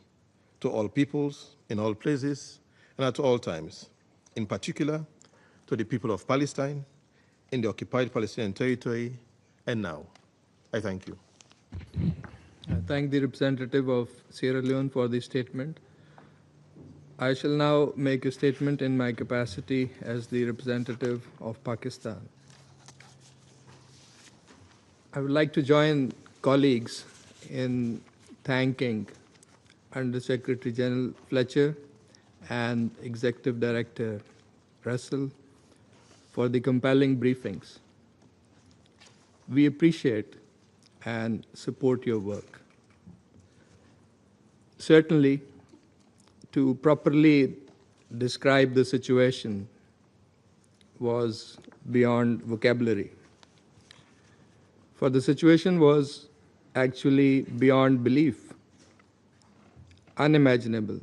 to all peoples, in all places, and at all times, in particular to the people of Palestine, in the occupied Palestinian territory, and now. I thank you. I thank the representative of Sierra Leone for the statement. I shall now make a statement in my capacity as the representative of Pakistan. I would like to join colleagues in thanking Under-Secretary General Fletcher and Executive Director Russell for the compelling briefings. We appreciate and support your work. Certainly, to properly describe the situation was beyond vocabulary. For the situation was actually beyond belief, unimaginable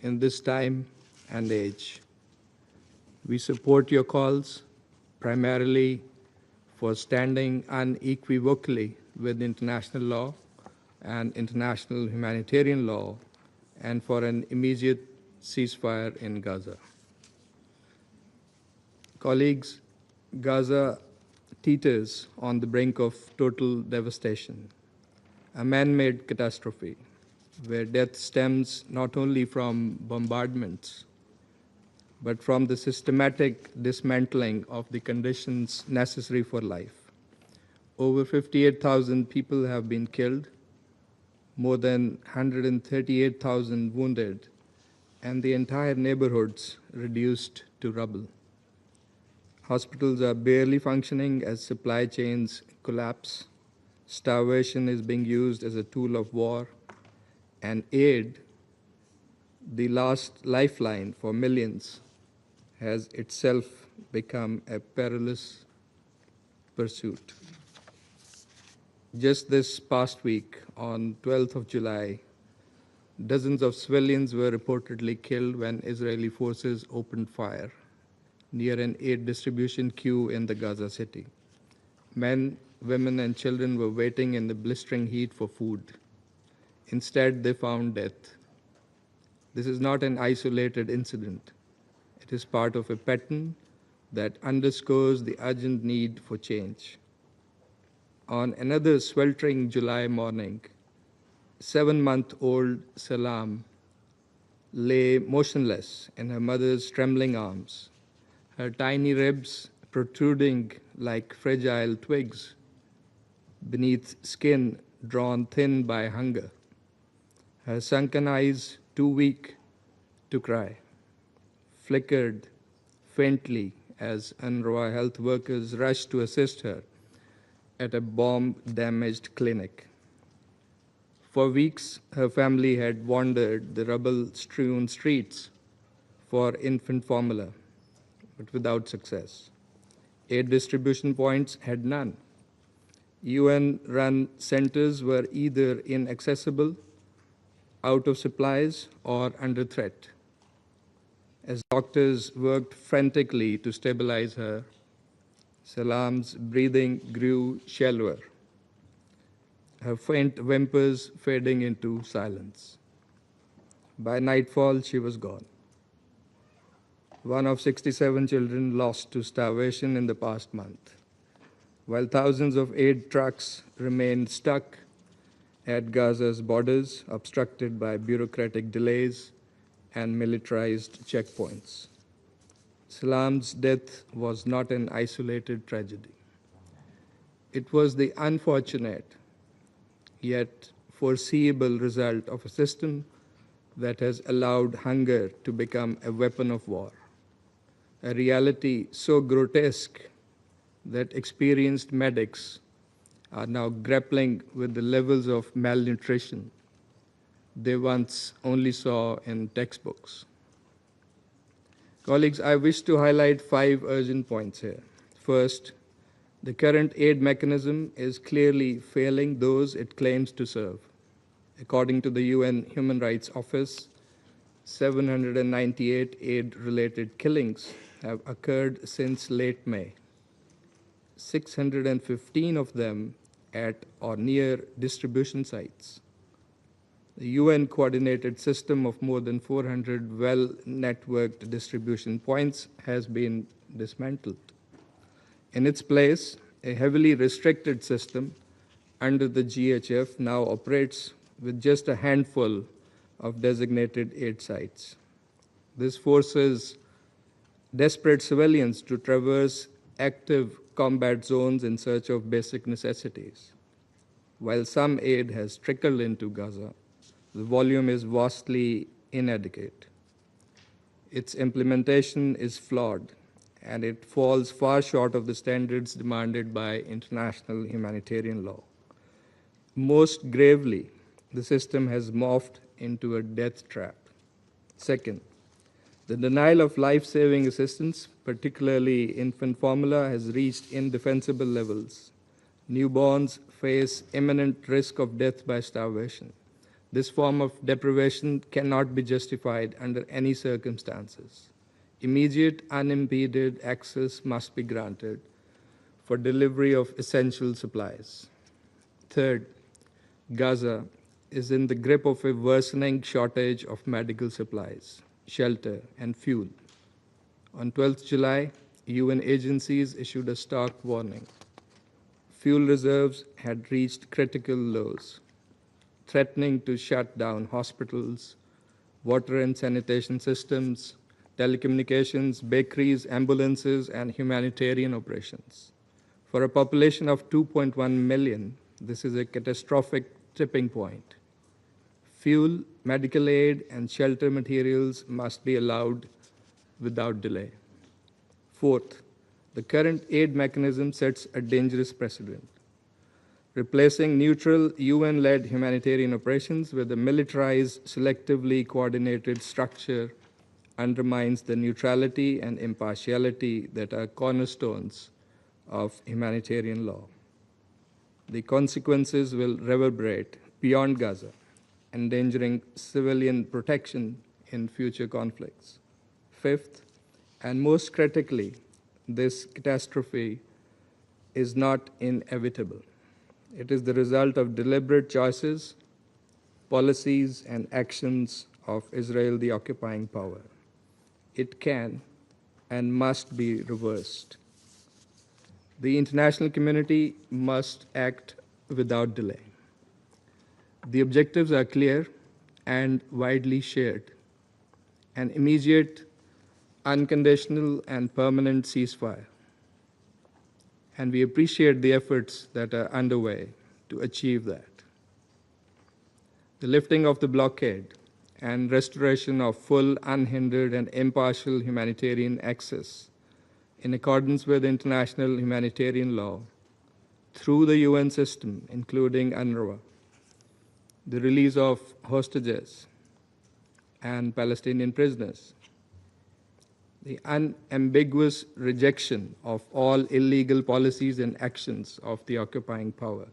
in this time and age. We support your calls primarily for standing unequivocally with international law and international humanitarian law and for an immediate ceasefire in Gaza. Colleagues, Gaza teeters on the brink of total devastation, a man-made catastrophe where death stems not only from bombardments, but from the systematic dismantling of the conditions necessary for life. Over 58,000 people have been killed, more than 138,000 wounded, and the entire neighborhoods reduced to rubble. Hospitals are barely functioning as supply chains collapse. Starvation is being used as a tool of war, and aid, the last lifeline for millions, has itself become a perilous pursuit. Just this past week, on 12th of July, dozens of civilians were reportedly killed when Israeli forces opened fire near an aid distribution queue in the Gaza city. Men, women, and children were waiting in the blistering heat for food. Instead, they found death. This is not an isolated incident. It is part of a pattern that underscores the urgent need for change. On another sweltering July morning, 7-month-old Salam lay motionless in her mother's trembling arms, her tiny ribs protruding like fragile twigs beneath skin drawn thin by hunger, her sunken eyes too weak to cry, flickered faintly as UNRWA health workers rushed to assist her at a bomb-damaged clinic. For weeks, her family had wandered the rubble-strewn streets for infant formula, but without success. Aid distribution points had none. UN-run centers were either inaccessible, out of supplies, or under threat. As doctors worked frantically to stabilize her, Salam's breathing grew shallower, her faint whimpers fading into silence. By nightfall, she was gone. One of 67 children lost to starvation in the past month, while thousands of aid trucks remained stuck at Gaza's borders, obstructed by bureaucratic delays and militarized checkpoints. Salam's death was not an isolated tragedy. It was the unfortunate yet foreseeable result of a system that has allowed hunger to become a weapon of war, a reality so grotesque that experienced medics are now grappling with the levels of malnutrition they once only saw in textbooks. Colleagues, I wish to highlight 5 urgent points here. First, the current aid mechanism is clearly failing those it claims to serve. According to the UN Human Rights Office, 798 aid-related killings have occurred since late May. 615 of them at or near distribution sites. The UN-coordinated system of more than 400 well-networked distribution points has been dismantled. In its place, a heavily restricted system under the GHF now operates with just a handful of designated aid sites. This forces desperate civilians to traverse active combat zones in search of basic necessities. While some aid has trickled into Gaza, the volume is vastly inadequate. Its implementation is flawed, and it falls far short of the standards demanded by international humanitarian law. Most gravely, the system has morphed into a death trap. Second, the denial of life-saving assistance, particularly infant formula, has reached indefensible levels. Newborns face imminent risk of death by starvation. This form of deprivation cannot be justified under any circumstances. Immediate, unimpeded access must be granted for delivery of essential supplies. Third, Gaza is in the grip of a worsening shortage of medical supplies, shelter, and fuel. On 12th July, UN agencies issued a stark warning. Fuel reserves had reached critical lows, threatening to shut down hospitals, water and sanitation systems, telecommunications, bakeries, ambulances, and humanitarian operations. For a population of 2.1 million, this is a catastrophic tipping point. Fuel, medical aid, and shelter materials must be allowed without delay. Fourth, the current aid mechanism sets a dangerous precedent. Replacing neutral UN-led humanitarian operations with a militarized, selectively coordinated structure undermines the neutrality and impartiality that are cornerstones of humanitarian law. The consequences will reverberate beyond Gaza, endangering civilian protection in future conflicts. Fifth, and most critically, this catastrophe is not inevitable. It is the result of deliberate choices, policies, and actions of Israel, the occupying power. It can and must be reversed. The international community must act without delay. The objectives are clear and widely shared: an immediate, unconditional, and permanent ceasefire. And we appreciate the efforts that are underway to achieve that. The lifting of the blockade and restoration of full, unhindered, and impartial humanitarian access in accordance with international humanitarian law through the UN system, including UNRWA, the release of hostages and Palestinian prisoners, the unambiguous rejection of all illegal policies and actions of the occupying power,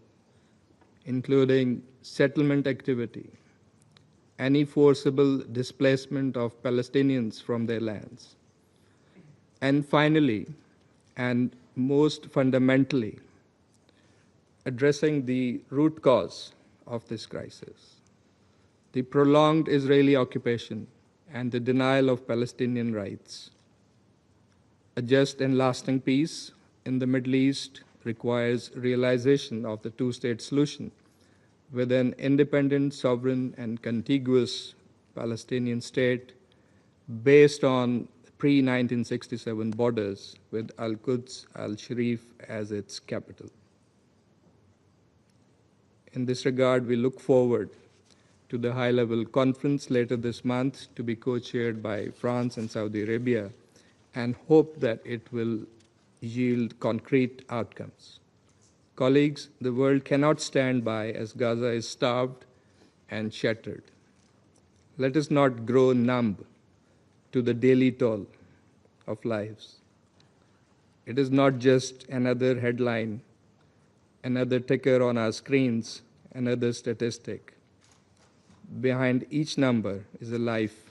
including settlement activity, any forcible displacement of Palestinians from their lands, and finally, and most fundamentally, addressing the root cause of this crisis, the prolonged Israeli occupation and the denial of Palestinian rights. A just and lasting peace in the Middle East requires realization of the two-state solution with an independent, sovereign, and contiguous Palestinian state based on pre-1967 borders with Al-Quds al-Sharif as its capital. In this regard, we look forward to the high-level conference later this month to be co-chaired by France and Saudi Arabia, and hope that it will yield concrete outcomes. Colleagues, the world cannot stand by as Gaza is starved and shattered. Let us not grow numb to the daily toll of lives. It is not just another headline, another ticker on our screens, another statistic. Behind each number is a life,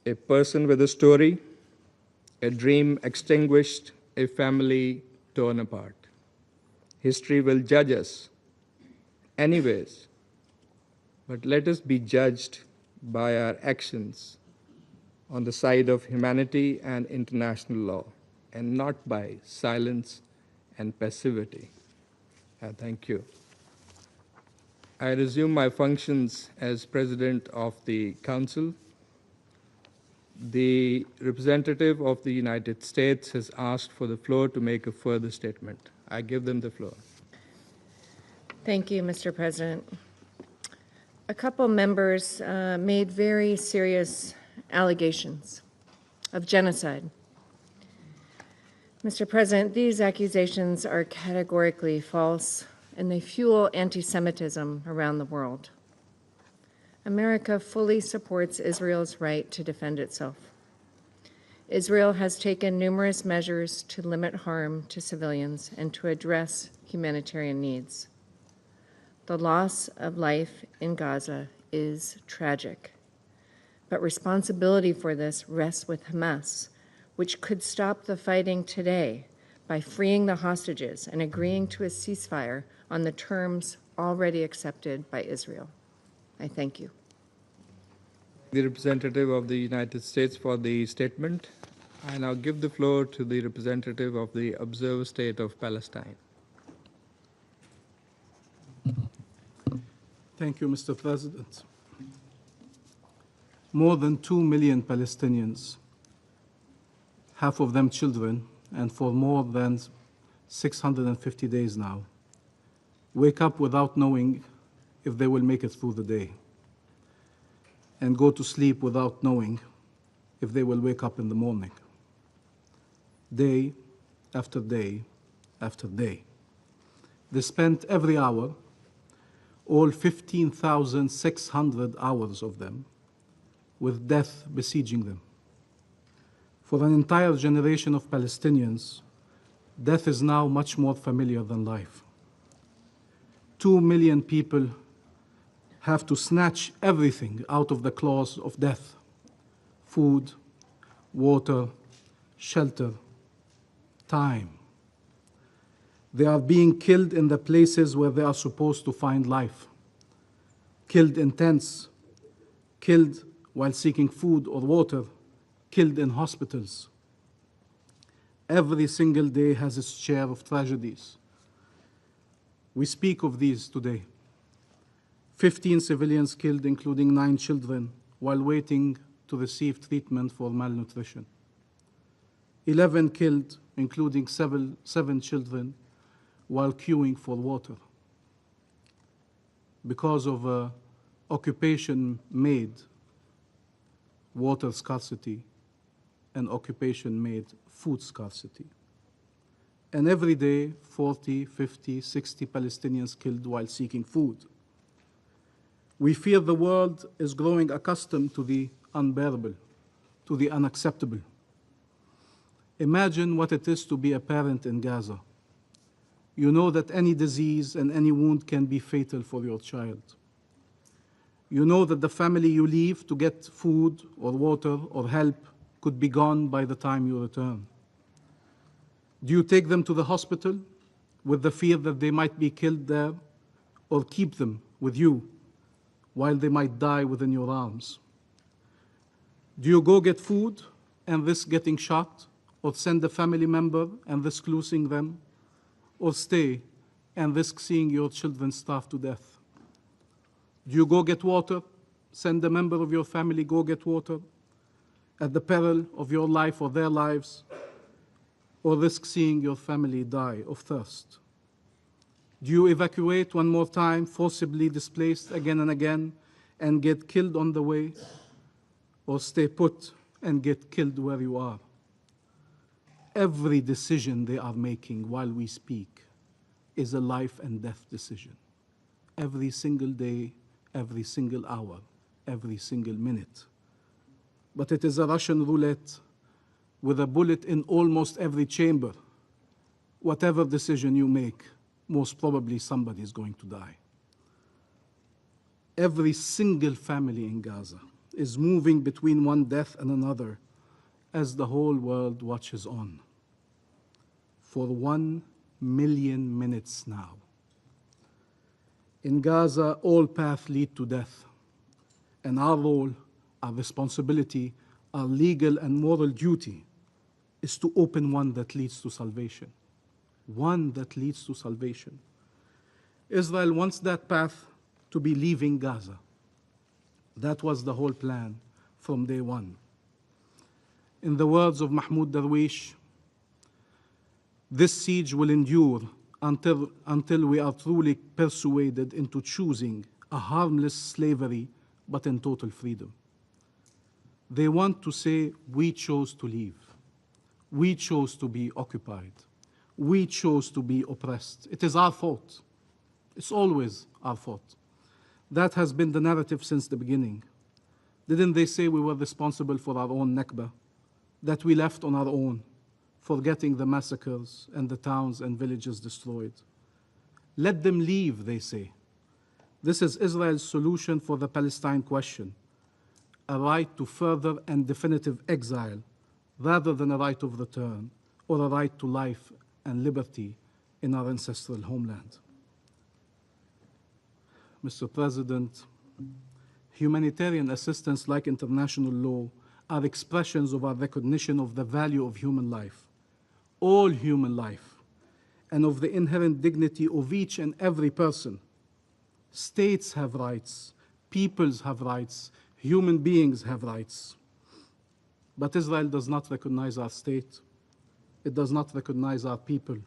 a person with a story, a dream extinguished, a family torn apart. History will judge us anyways, but let us be judged by our actions on the side of humanity and international law, and not by silence and passivity. Thank you. I resume my functions as President of the Council. The representative of the United States has asked for the floor to make a further statement. I give them the floor. Thank you, Mr. President. A couple members made very serious allegations of genocide. Mr. President, these accusations are categorically false, and they fuel anti-Semitism around the world. America fully supports Israel's right to defend itself. Israel has taken numerous measures to limit harm to civilians and to address humanitarian needs. The loss of life in Gaza is tragic, but responsibility for this rests with Hamas, which could stop the fighting today by freeing the hostages and agreeing to a ceasefire on the terms already accepted by Israel. I thank you. The representative of the United States for the statement. I now give the floor to the representative of the observer state of Palestine. Thank you, Mr. President. More than 2 million Palestinians, half of them children, and for more than 650 days now, wake up without knowing if they will make it through the day. and go to sleep without knowing if they will wake up in the morning. Day after day after day. They spent every hour, all 15,600 hours of them, with death besieging them. For an entire generation of Palestinians, death is now much more familiar than life. 2 million people have to snatch everything out of the claws of death: food, water, shelter, time. They are being killed in the places where they are supposed to find life, killed in tents, killed while seeking food or water, killed in hospitals. Every single day has its share of tragedies. We speak of these today. 15 civilians killed, including 9 children, while waiting to receive treatment for malnutrition. 11 killed, including seven children, while queuing for water. Because of occupation-made water scarcity and occupation-made food scarcity. And every day, 40, 50, 60 Palestinians killed while seeking food. We fear the world is growing accustomed to the unbearable, to the unacceptable. Imagine what it is to be a parent in Gaza. You know that any disease and any wound can be fatal for your child. You know that the family you leave to get food or water or help could be gone by the time you return. Do you take them to the hospital with the fear that they might be killed there, or keep them with you while they might die within your arms? Do you go get food and risk getting shot, or send a family member and risk losing them, or stay and risk seeing your children starve to death? Do you go get water, send a member of your family go get water at the peril of your life or their lives, or risk seeing your family die of thirst? Do you evacuate one more time, forcibly displaced again and again, and get killed on the way, or stay put and get killed where you are? Every decision they are making while we speak is a life and death decision. Every single day, every single hour, every single minute. But it is a Russian roulette with a bullet in almost every chamber. Whatever decision you make, most probably somebody is going to die. Every single family in Gaza is moving between one death and another as the whole world watches on. For 1 million minutes now. In Gaza, all paths lead to death, and our role, our responsibility, our legal and moral duty is to open one that leads to salvation. One that leads to salvation. Israel wants that path to be leaving Gaza. That was the whole plan from day one. In the words of Mahmoud Darwish, this siege will endure until we are truly persuaded into choosing a harmless slavery, but in total freedom. They want to say, we chose to leave. We chose to be occupied. We chose to be oppressed. It is our fault. It's always our fault. That has been the narrative since the beginning. Didn't they say we were responsible for our own Nakba? That we left on our own, forgetting the massacres and the towns and villages destroyed? Let them leave, they say. This is Israel's solution for the Palestine question, a right to further and definitive exile rather than a right of return or a right to life and liberty in our ancestral homeland. Mr. President, humanitarian assistance like international law are expressions of our recognition of the value of human life, all human life, and of the inherent dignity of each and every person. States have rights, peoples have rights, human beings have rights. But Israel does not recognize our state. It does not recognize our people.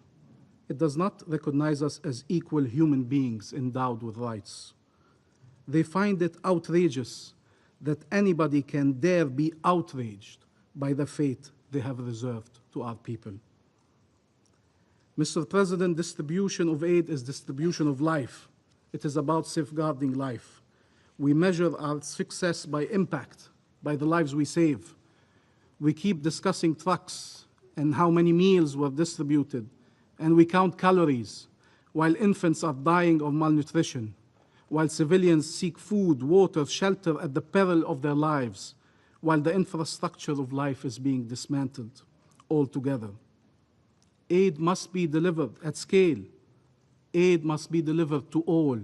It does not recognize us as equal human beings endowed with rights. They find it outrageous that anybody can dare be outraged by the fate they have reserved to our people. Mr. President, distribution of aid is distribution of life. It is about safeguarding life. We measure our success by impact, by the lives we save. We keep discussing trucks and how many meals were distributed, and we count calories while infants are dying of malnutrition, while civilians seek food, water, shelter at the peril of their lives, while the infrastructure of life is being dismantled altogether. Aid must be delivered at scale. Aid must be delivered to all.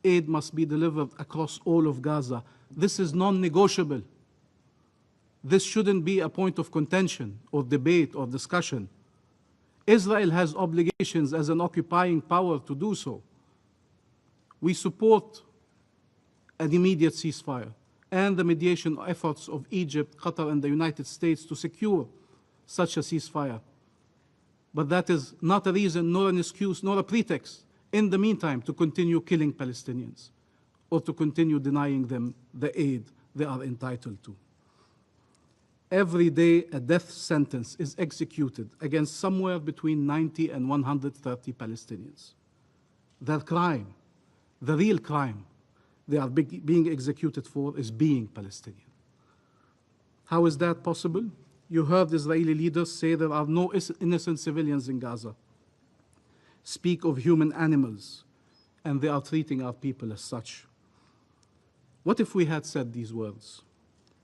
Aid must be delivered across all of Gaza. This is non-negotiable. This shouldn't be a point of contention or debate or discussion. Israel has obligations as an occupying power to do so. We support an immediate ceasefire and the mediation efforts of Egypt, Qatar, and the United States to secure such a ceasefire. But that is not a reason, nor an excuse, nor a pretext, in the meantime, to continue killing Palestinians or to continue denying them the aid they are entitled to. Every day, a death sentence is executed against somewhere between 90 and 130 Palestinians. Their crime, the real crime they are being executed for, is being Palestinian. How is that possible? You heard Israeli leaders say there are no innocent civilians in Gaza, speak of human animals, and they are treating our people as such. What if we had said these words?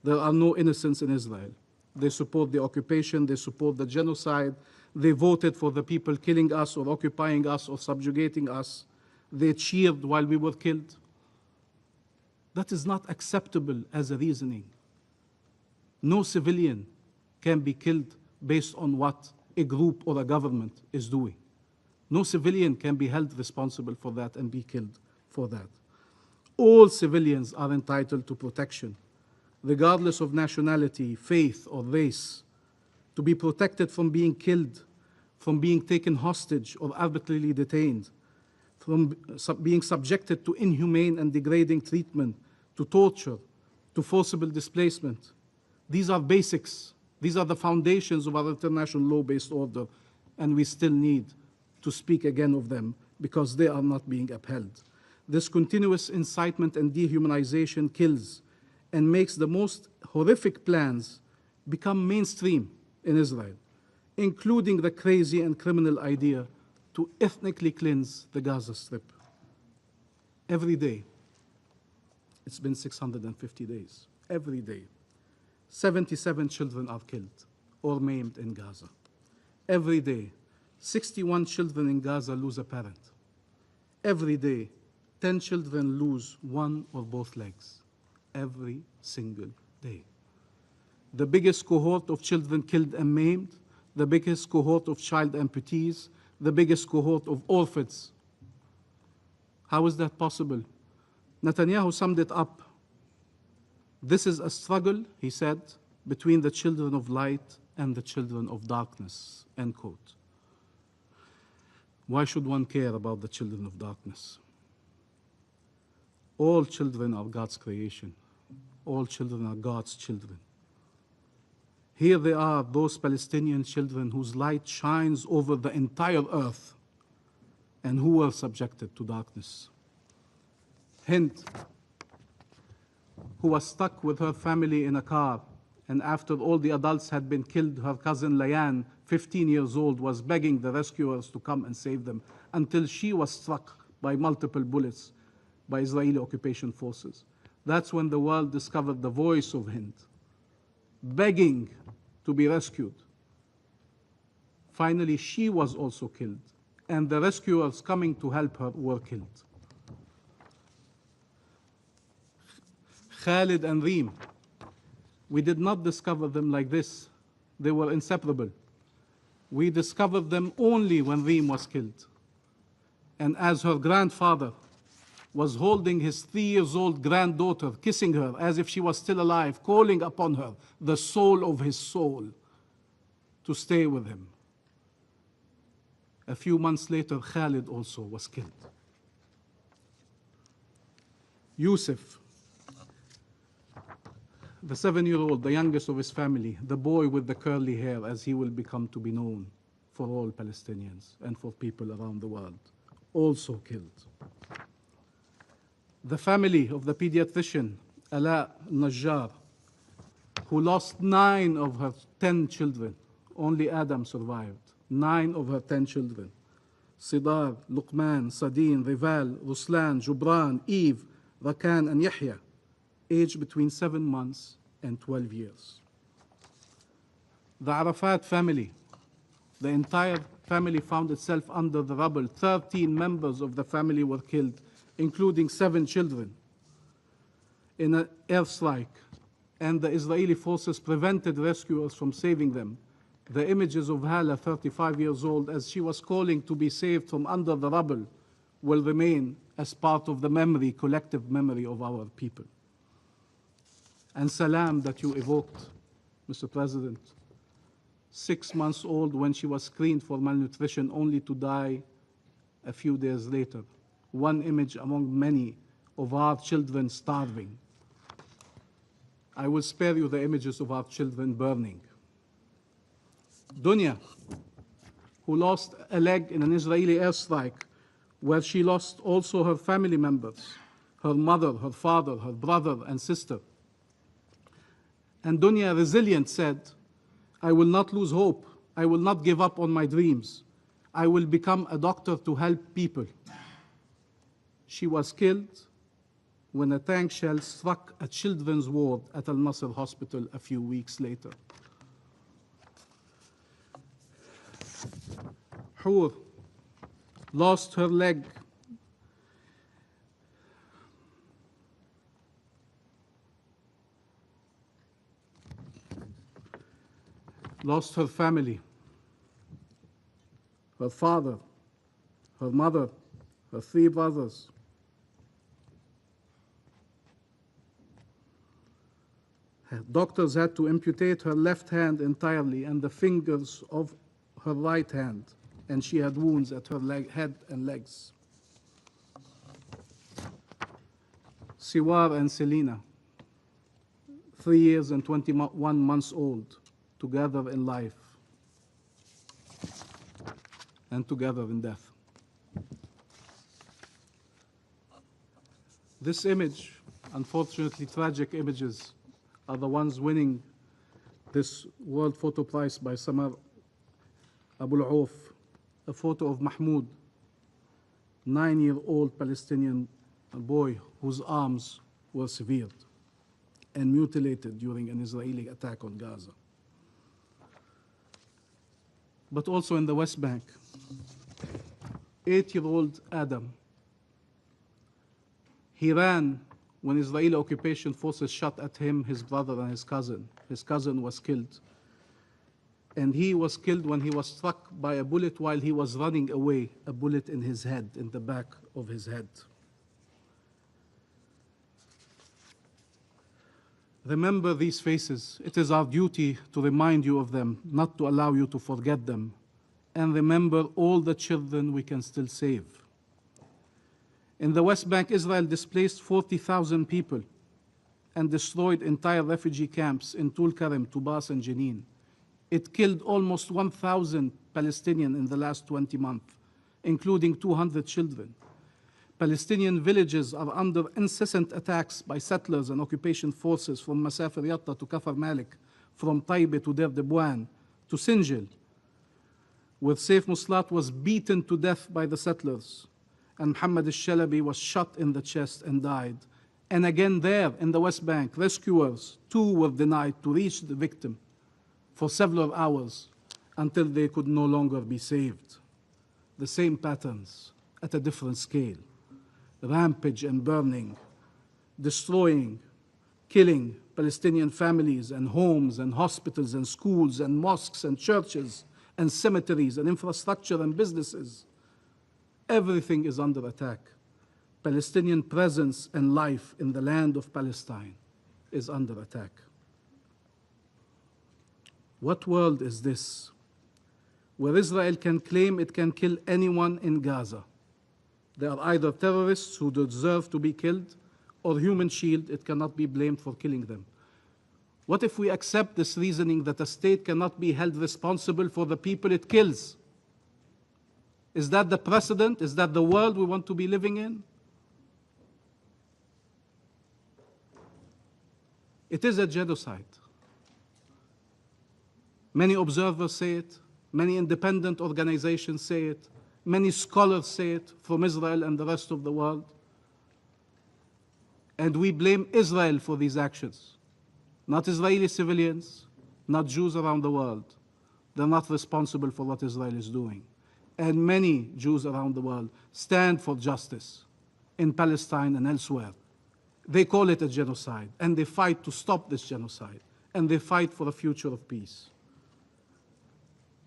There are no innocents in Israel. They support the occupation, they support the genocide, they voted for the people killing us or occupying us or subjugating us. They cheered while we were killed. That is not acceptable as a reasoning. No civilian can be killed based on what a group or a government is doing. No civilian can be held responsible for that and be killed for that. All civilians are entitled to protection, regardless of nationality, faith, or race, to be protected from being killed, from being taken hostage or arbitrarily detained, from being subjected to inhumane and degrading treatment, to torture, to forcible displacement. These are basics. These are the foundations of our international law-based order, and we still need to speak again of them because they are not being upheld. This continuous incitement and dehumanization kills and makes the most horrific plans become mainstream in Israel, including the crazy and criminal idea to ethnically cleanse the Gaza Strip. Every day, it's been 650 days, every day, 77 children are killed or maimed in Gaza. Every day, 61 children in Gaza lose a parent. Every day, 10 children lose one or both legs. Every single day. The biggest cohort of children killed and maimed, the biggest cohort of child amputees, the biggest cohort of orphans. How is that possible? Netanyahu summed it up. This is a struggle, he said, between the children of light and the children of darkness, end quote. Why should one care about the children of darkness? All children are God's creation. All children are God's children. Here they are, those Palestinian children whose light shines over the entire earth and who were subjected to darkness. Hind, who was stuck with her family in a car, and after all the adults had been killed, her cousin Layan, 15 years old, was begging the rescuers to come and save them until she was struck by multiple bullets by Israeli occupation forces. That's when the world discovered the voice of Hind, begging to be rescued. Finally, she was also killed, and the rescuers coming to help her were killed. Khalid and Reem, we did not discover them like this. They were inseparable. We discovered them only when Reem was killed. And as her grandfather was holding his 3-year-old granddaughter, kissing her as if she was still alive, calling upon her, the soul of his soul, to stay with him. A few months later, Khalid also was killed. Yusuf, the 7-year-old, the youngest of his family, the boy with the curly hair, as he will become to be known for all Palestinians and for people around the world, also killed. The family of the pediatrician, Ala Najjar, who lost 9 of her 10 children. Only Adam survived. 9 of her 10 children. Sidar, Luqman, Sadin, Rival, Ruslan, Jubran, Eve, Rakan, and Yahya, aged between 7 months and 12 years. The Arafat family, the entire family found itself under the rubble. 13 members of the family were killed, including 7 children, in an airstrike, and the Israeli forces prevented rescuers from saving them. The images of Hala, 35 years old, as she was calling to be saved from under the rubble, will remain as part of the memory, collective memory of our people. And Salam, that you evoked, Mr. President, 6 months old when she was screened for malnutrition, only to die a few days later. One image among many of our children starving. I will spare you the images of our children burning. Dunya, who lost a leg in an Israeli airstrike, where she lost also her family members, her mother, her father, her brother, and sister. And Dunya, resilient, said, I will not lose hope. I will not give up on my dreams. I will become a doctor to help people. She was killed when a tank shell struck a children's ward at Al-Nasr Hospital a few weeks later. Hur lost her leg lost her family, her father, her mother, her 3 brothers. Doctors had to amputate her left hand entirely and the fingers of her right hand, and she had wounds at her head and legs. Siwar and Selina, 3 years and 21 months old, together in life and together in death. This image, unfortunately tragic images, are the ones winning this World Photo Prize by Samar Abu al-Auf, a photo of Mahmoud, 9-year-old Palestinian boy whose arms were severed and mutilated during an Israeli attack on Gaza. But also in the West Bank, 8-year-old Adam, he ran when Israeli occupation forces shot at him, his brother, and his cousin. His cousin was killed. And he was killed when he was struck by a bullet while he was running away, a bullet in his head, in the back of his head. Remember these faces. It is our duty to remind you of them, not to allow you to forget them. And remember all the children we can still save. In the West Bank, Israel displaced 40,000 people and destroyed entire refugee camps in Tulkarem, Tubas, and Jenin. It killed almost 1,000 Palestinians in the last 20 months, including 200 children. Palestinian villages are under incessant attacks by settlers and occupation forces from Masafir Yatta to Kafar Malik, from Taibe to Deir Debwan to Sinjil, where Saif Muslat was beaten to death by the settlers, and Muhammad al-Shalabi was shot in the chest and died. And again there in the West Bank, rescuers too were denied to reach the victim for several hours until they could no longer be saved. The same patterns at a different scale. Rampage and burning, destroying, killing Palestinian families and homes and hospitals and schools and mosques and churches and cemeteries and infrastructure and businesses. Everything is under attack. Palestinian presence and life in the land of Palestine is under attack. What world is this, where Israel can claim it can kill anyone in Gaza? They are either terrorists who deserve to be killed, or Human Shield, it cannot be blamed for killing them. What if we accept this reasoning that a state cannot be held responsible for the people it kills? Is that the precedent? Is that the world we want to be living in? It is a genocide. Many observers say it, many independent organizations say it, many scholars say it from Israel and the rest of the world. And we blame Israel for these actions, not Israeli civilians, not Jews around the world. They're not responsible for what Israel is doing. And many Jews around the world stand for justice in Palestine and elsewhere. They call it a genocide, and they fight to stop this genocide, and they fight for a future of peace.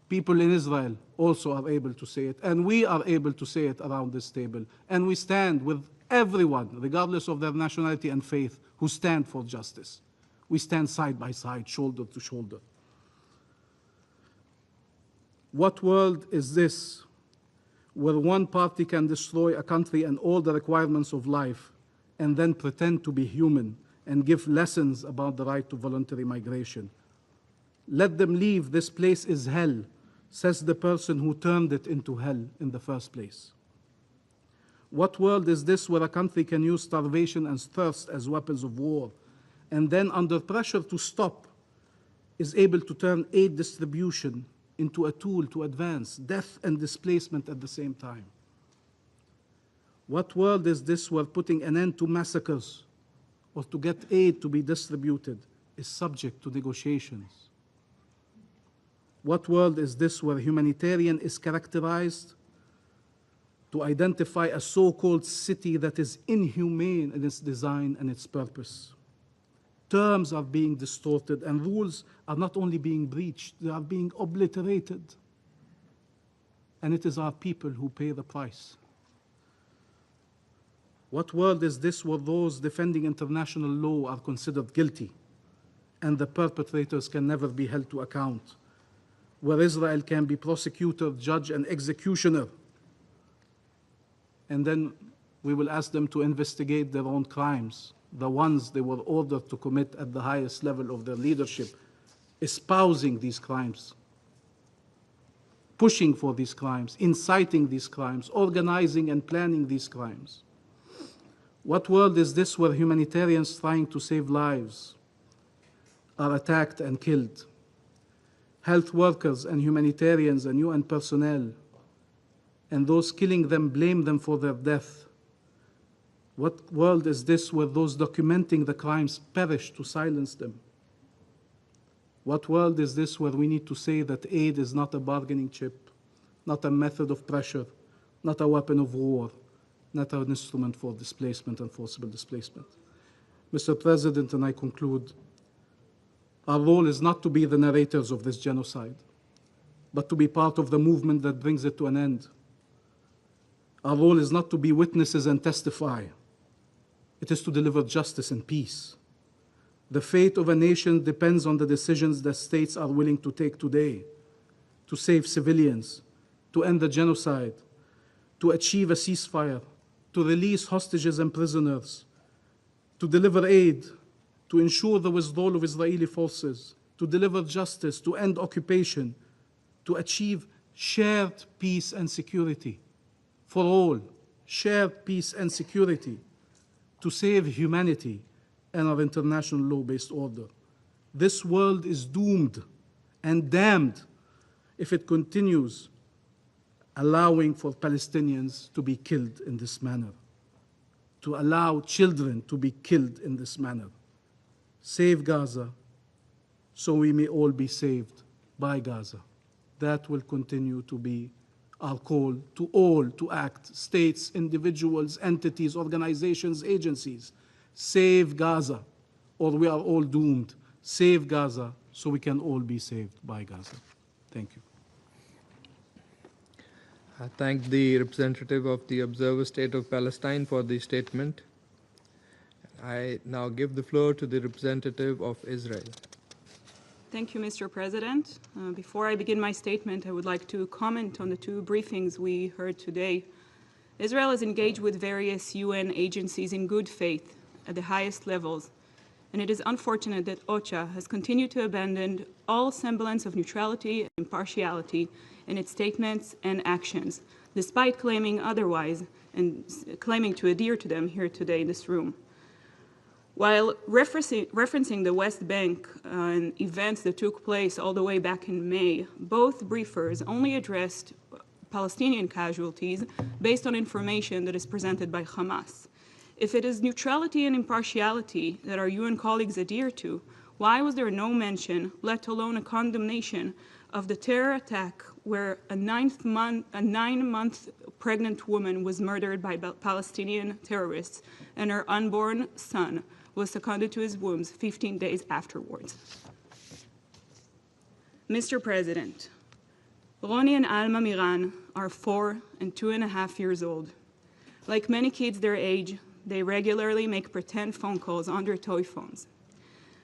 People in Israel also are able to say it, and we are able to say it around this table. And we stand with everyone, regardless of their nationality and faith, who stand for justice. We stand side by side, shoulder to shoulder. What world is this where one party can destroy a country and all the requirements of life and then pretend to be human and give lessons about the right to voluntary migration? Let them leave, this place is hell, says the person who turned it into hell in the first place. What world is this where a country can use starvation and thirst as weapons of war, and then under pressure to stop, is able to turn aid distribution into a tool to advance death and displacement at the same time? What world is this where putting an end to massacres or to get aid to be distributed is subject to negotiations? What world is this where humanitarian is characterized to identify a so-called city that is inhumane in its design and its purpose? Terms are being distorted, and rules are not only being breached, they are being obliterated. And it is our people who pay the price. What world is this where those defending international law are considered guilty and the perpetrators can never be held to account? Where Israel can be prosecutor, judge, and executioner, and then we will ask them to investigate their own crimes, the ones they were ordered to commit at the highest level of their leadership, espousing these crimes, pushing for these crimes, inciting these crimes, organizing and planning these crimes. What world is this where humanitarians trying to save lives are attacked and killed? Health workers and humanitarians and UN personnel, and those killing them blame them for their death. What world is this where those documenting the crimes perish to silence them? What world is this where we need to say that aid is not a bargaining chip, not a method of pressure, not a weapon of war, not an instrument for displacement and forcible displacement? Mr. President, and I conclude, our role is not to be the narrators of this genocide, but to be part of the movement that brings it to an end. Our role is not to be witnesses and testify. It is to deliver justice and peace. The fate of a nation depends on the decisions that states are willing to take today to save civilians, to end the genocide, to achieve a ceasefire, to release hostages and prisoners, to deliver aid, to ensure the withdrawal of Israeli forces, to deliver justice, to end occupation, to achieve shared peace and security for all, shared peace and security, to save humanity and our international law-based order. This world is doomed and damned if it continues allowing for Palestinians to be killed in this manner, to allow children to be killed in this manner. Save Gaza so we may all be saved by Gaza. That will continue to be our call to all to act, states, individuals, entities, organizations, agencies. Save Gaza or we are all doomed. Save Gaza so we can all be saved by Gaza. Thank you. I thank the representative of the Observer State of Palestine for the statement. I now give the floor to the representative of Israel. Thank you, Mr. President. Before I begin my statement, I would like to comment on the two briefings we heard today. Israel is engaged with various UN agencies in good faith at the highest levels, and it is unfortunate that OCHA has continued to abandon all semblance of neutrality and impartiality in its statements and actions, despite claiming otherwise and claiming to adhere to them here today in this room. While referencing the West Bank and events that took place all the way back in May, both briefers only addressed Palestinian casualties based on information that is presented by Hamas. If it is neutrality and impartiality that our UN colleagues adhere to, why was there no mention, let alone a condemnation, of the terror attack where a 9-month pregnant woman was murdered by Palestinian terrorists and her unborn son was seconded to his wombs 15 days afterwards? Mr. President, Roni and Alma Miran are 4 and 2.5 years old. Like many kids their age, they regularly make pretend phone calls on their toy phones.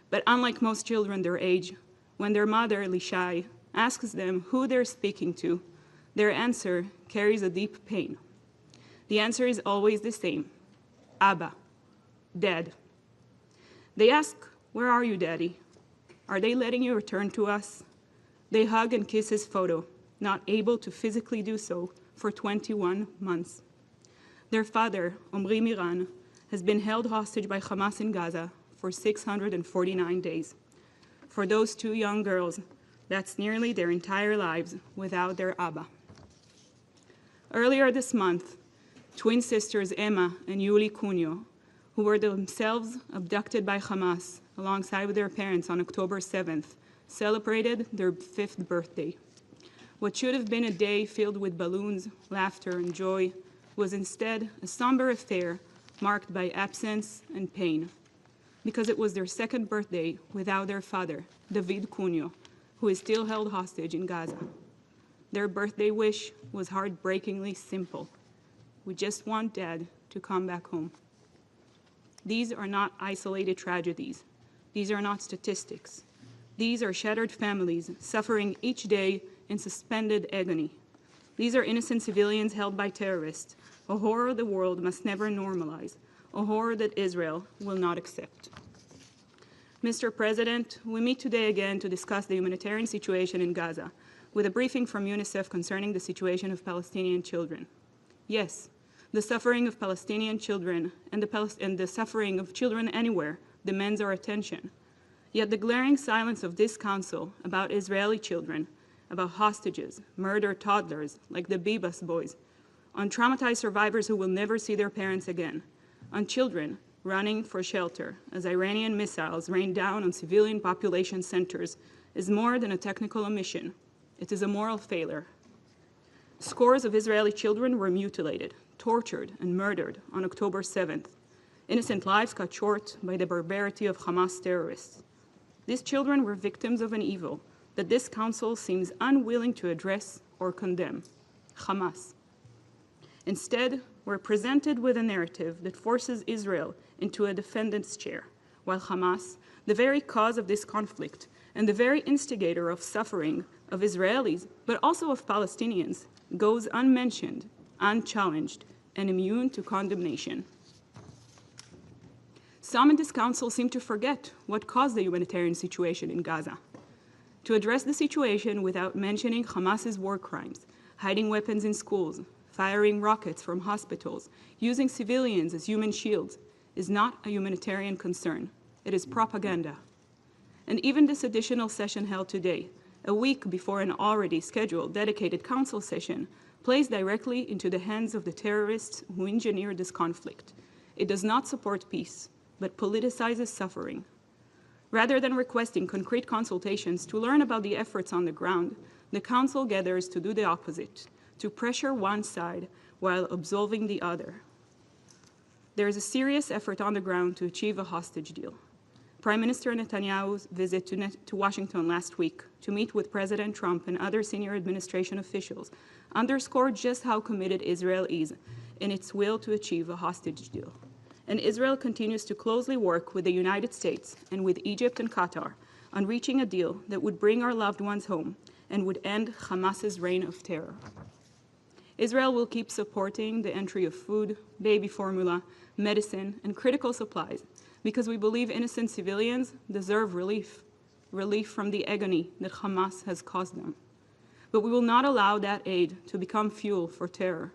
But unlike most children their age, when their mother, Lishai, asks them who they're speaking to, their answer carries a deep pain. The answer is always the same: Abba, Dad. They ask, "Where are you, Daddy? Are they letting you return to us?" They hug and kiss his photo, not able to physically do so for 21 months. Their father, Omri Miran, has been held hostage by Hamas in Gaza for 649 days. For those 2 young girls, that's nearly their entire lives without their Abba. Earlier this month, twin sisters Emma and Yuli Cunio, who were themselves abducted by Hamas alongside with their parents on October 7th, celebrated their 5th birthday. What should have been a day filled with balloons, laughter, and joy was instead a somber affair marked by absence and pain, because it was their 2nd birthday without their father, David Cunio, who is still held hostage in Gaza. Their birthday wish was heartbreakingly simple: "We just want Dad to come back home." These are not isolated tragedies. These are not statistics. These are shattered families suffering each day in suspended agony. These are innocent civilians held by terrorists, a horror the world must never normalize, a horror that Israel will not accept. Mr. President, we meet today again to discuss the humanitarian situation in Gaza, with a briefing from UNICEF concerning the situation of Palestinian children. Yes, the suffering of Palestinian children and the suffering of children anywhere demands our attention. Yet the glaring silence of this Council about Israeli children, about hostages, murdered toddlers like the Bibas boys, on traumatized survivors who will never see their parents again, on children running for shelter as Iranian missiles rain down on civilian population centers, is more than a technical omission. It is a moral failure. Scores of Israeli children were mutilated, tortured, and murdered on October 7th. Innocent lives cut short by the barbarity of Hamas terrorists. These children were victims of an evil that this Council seems unwilling to address or condemn: Hamas. Instead, we're presented with a narrative that forces Israel into a defendant's chair, while Hamas, the very cause of this conflict and the very instigator of suffering of Israelis, but also of Palestinians, goes unmentioned, unchallenged, and immune to condemnation. Some in this Council seem to forget what caused the humanitarian situation in Gaza. To address the situation without mentioning Hamas's war crimes, hiding weapons in schools, firing rockets from hospitals, using civilians as human shields, is not a humanitarian concern. It is propaganda. And even this additional session held today, a week before an already scheduled dedicated Council session, plays directly into the hands of the terrorists who engineered this conflict. It does not support peace, but politicizes suffering. Rather than requesting concrete consultations to learn about the efforts on the ground, the Council gathers to do the opposite, to pressure one side while absolving the other. There is a serious effort on the ground to achieve a hostage deal. Prime Minister Netanyahu's visit to Washington last week to meet with President Trump and other senior administration officials underscored just how committed Israel is in its will to achieve a hostage deal. And Israel continues to closely work with the United States and with Egypt and Qatar on reaching a deal that would bring our loved ones home and would end Hamas's reign of terror. Israel will keep supporting the entry of food, baby formula, medicine, and critical supplies, because we believe innocent civilians deserve relief from the agony that Hamas has caused them. But we will not allow that aid to become fuel for terror.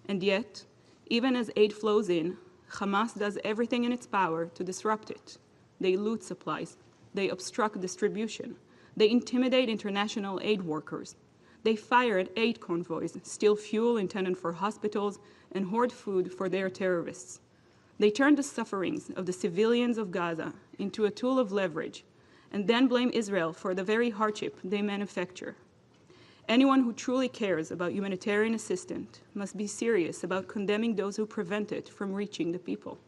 And yet, even as aid flows in, Hamas does everything in its power to disrupt it. They loot supplies, they obstruct distribution, they intimidate international aid workers, they fire at aid convoys, steal fuel intended for hospitals, and hoard food for their terrorists. They turn the sufferings of the civilians of Gaza into a tool of leverage, and then blame Israel for the very hardship they manufacture. Anyone who truly cares about humanitarian assistance must be serious about condemning those who prevent it from reaching the people.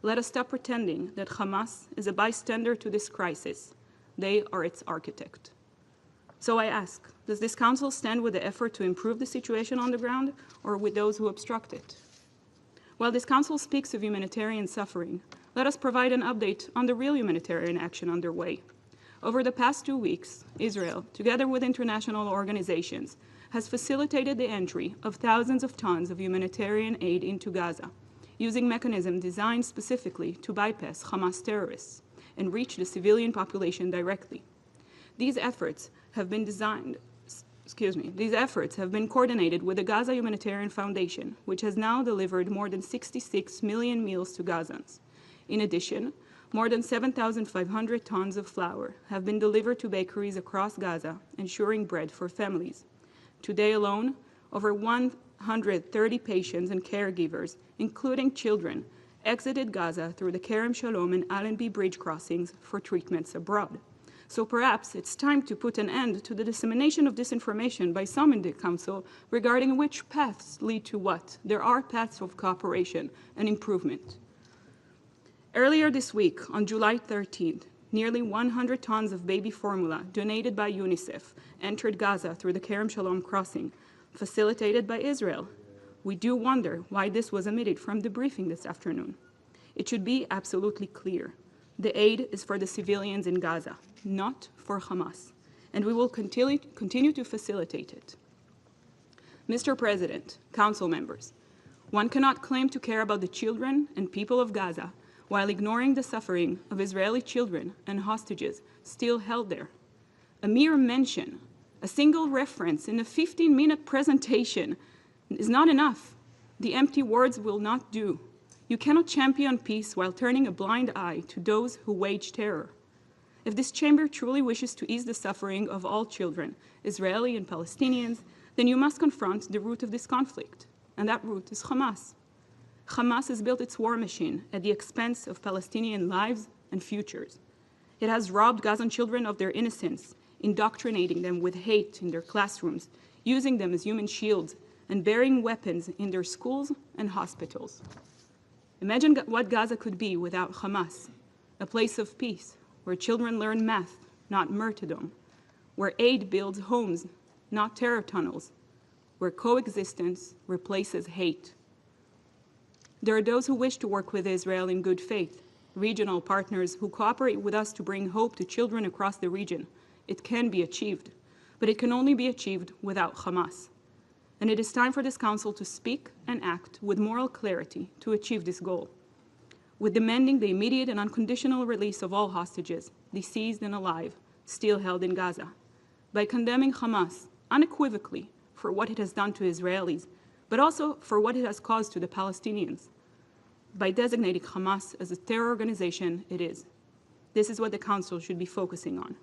Let us stop pretending that Hamas is a bystander to this crisis. They are its architect. So I ask, does this council stand with the effort to improve the situation on the ground, or with those who obstruct it? While this council speaks of humanitarian suffering, let us provide an update on the real humanitarian action underway. Over the past 2 weeks, Israel, together with international organizations, has facilitated the entry of thousands of tons of humanitarian aid into Gaza, using mechanisms designed specifically to bypass Hamas terrorists and reach the civilian population directly. These efforts have been coordinated with the Gaza Humanitarian Foundation, which has now delivered more than 66 million meals to Gazans. In addition, more than 7,500 tons of flour have been delivered to bakeries across Gaza, ensuring bread for families. Today alone, over 130 patients and caregivers, including children, exited Gaza through the Kerem Shalom and Allenby bridge crossings for treatments abroad. So perhaps it's time to put an end to the dissemination of disinformation by some in the Council regarding which paths lead to what. There are paths of cooperation and improvement. Earlier this week, on July 13th, nearly 100 tons of baby formula donated by UNICEF entered Gaza through the Kerem Shalom crossing, facilitated by Israel. We do wonder why this was omitted from the briefing this afternoon. It should be absolutely clear. The aid is for the civilians in Gaza, not for Hamas, and we will continue to facilitate it. Mr. President, Council members, one cannot claim to care about the children and people of Gaza while ignoring the suffering of Israeli children and hostages still held there. A mere mention, a single reference in a 15-minute presentation is not enough. The empty words will not do. You cannot champion peace while turning a blind eye to those who wage terror. If this chamber truly wishes to ease the suffering of all children, Israeli and Palestinians, then you must confront the root of this conflict, and that root is Hamas. Hamas has built its war machine at the expense of Palestinian lives and futures. It has robbed Gazan children of their innocence, indoctrinating them with hate in their classrooms, using them as human shields, and bearing weapons in their schools and hospitals. Imagine what Gaza could be without Hamas, a place of peace, where children learn math, not martyrdom, where aid builds homes, not terror tunnels, where coexistence replaces hate. There are those who wish to work with Israel in good faith, regional partners who cooperate with us to bring hope to children across the region. It can be achieved, but it can only be achieved without Hamas. And it is time for this Council to speak and act with moral clarity to achieve this goal, with demanding the immediate and unconditional release of all hostages, deceased and alive, still held in Gaza, by condemning Hamas unequivocally for what it has done to Israelis, but also for what it has caused to the Palestinians, by designating Hamas as a terror organization it is. This is what the Council should be focusing on.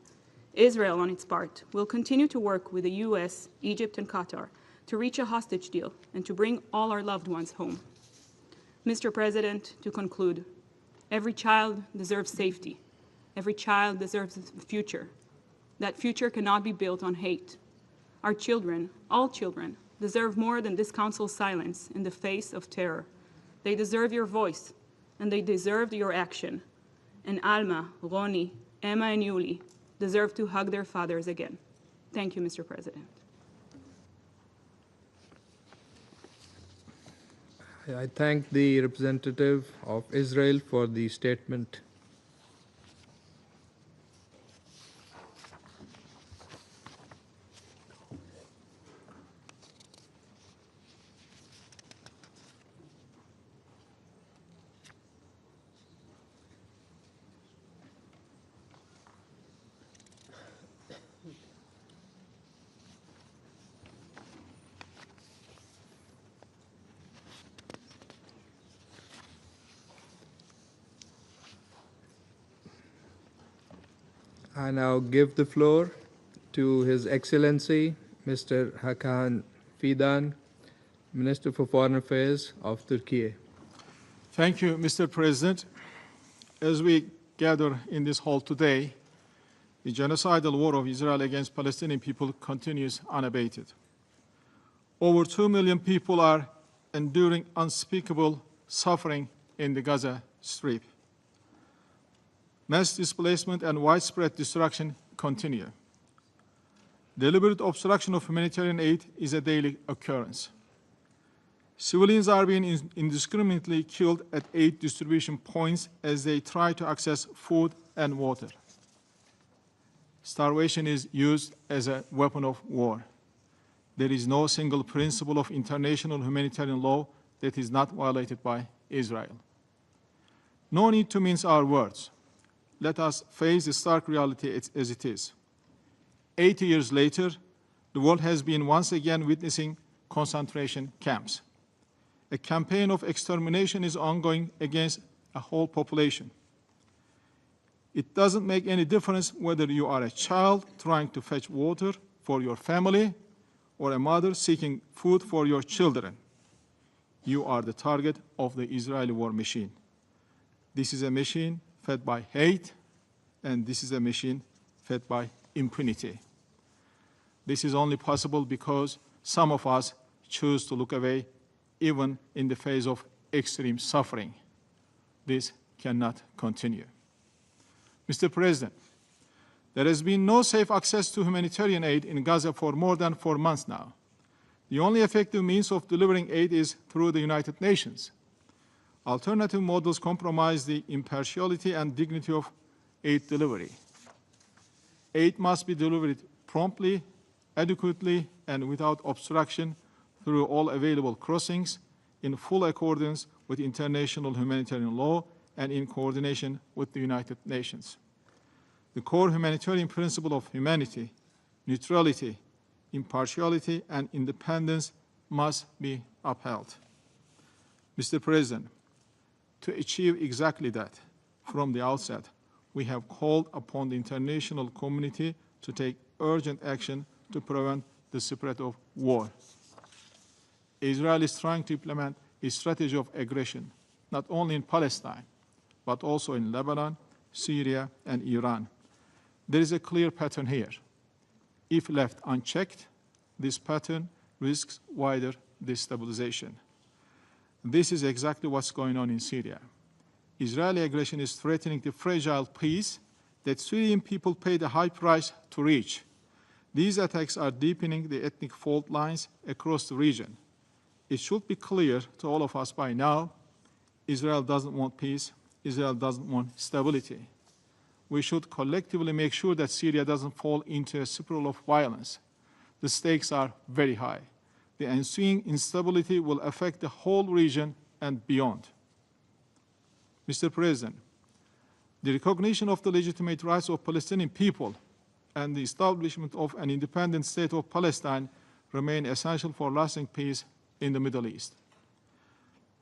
Israel, on its part, will continue to work with the US, Egypt, and Qatar to reach a hostage deal and to bring all our loved ones home. Mr. President, to conclude, every child deserves safety. Every child deserves a future. That future cannot be built on hate. Our children, all children, deserve more than this Council's silence in the face of terror. They deserve your voice, and they deserve your action. And Alma, Roni, Emma, and Yuli deserve to hug their fathers again. Thank you, Mr. President. I thank the representative of Israel for the statement. I now give the floor to His Excellency, Mr. Hakan Fidan, Minister for Foreign Affairs of Turkey. Thank you, Mr. President. As we gather in this hall today, the genocidal war of Israel against Palestinian people continues unabated. Over 2 million people are enduring unspeakable suffering in the Gaza Strip. Mass displacement and widespread destruction continue. Deliberate obstruction of humanitarian aid is a daily occurrence. Civilians are being indiscriminately killed at aid distribution points as they try to access food and water. Starvation is used as a weapon of war. There is no single principle of international humanitarian law that is not violated by Israel. No need to mince our words. Let us face the stark reality as it is. 80 years later, the world has been once again witnessing concentration camps. A campaign of extermination is ongoing against a whole population. It doesn't make any difference whether you are a child trying to fetch water for your family or a mother seeking food for your children. You are the target of the Israeli war machine. This is a machine fed by hate, and this is a machine fed by impunity. This is only possible because some of us choose to look away even in the face of extreme suffering. This cannot continue. Mr. President, there has been no safe access to humanitarian aid in Gaza for more than 4 months now. The only effective means of delivering aid is through the United Nations. Alternative models compromise the impartiality and dignity of aid delivery. Aid must be delivered promptly, adequately, and without obstruction through all available crossings in full accordance with international humanitarian law and in coordination with the United Nations. The core humanitarian principle of humanity, neutrality, impartiality, and independence must be upheld. Mr. President, to achieve exactly that, from the outset, we have called upon the international community to take urgent action to prevent the spread of war. Israel is trying to implement a strategy of aggression, not only in Palestine, but also in Lebanon, Syria, and Iran. There is a clear pattern here. If left unchecked, this pattern risks wider destabilization. This is exactly what's going on in Syria. Israeli aggression is threatening the fragile peace that Syrian people paid a high price to reach. These attacks are deepening the ethnic fault lines across the region. It should be clear to all of us by now, Israel doesn't want peace, Israel doesn't want stability. We should collectively make sure that Syria doesn't fall into a spiral of violence. The stakes are very high. The ensuing instability will affect the whole region and beyond. Mr. President, the recognition of the legitimate rights of Palestinian people and the establishment of an independent state of Palestine remain essential for lasting peace in the Middle East.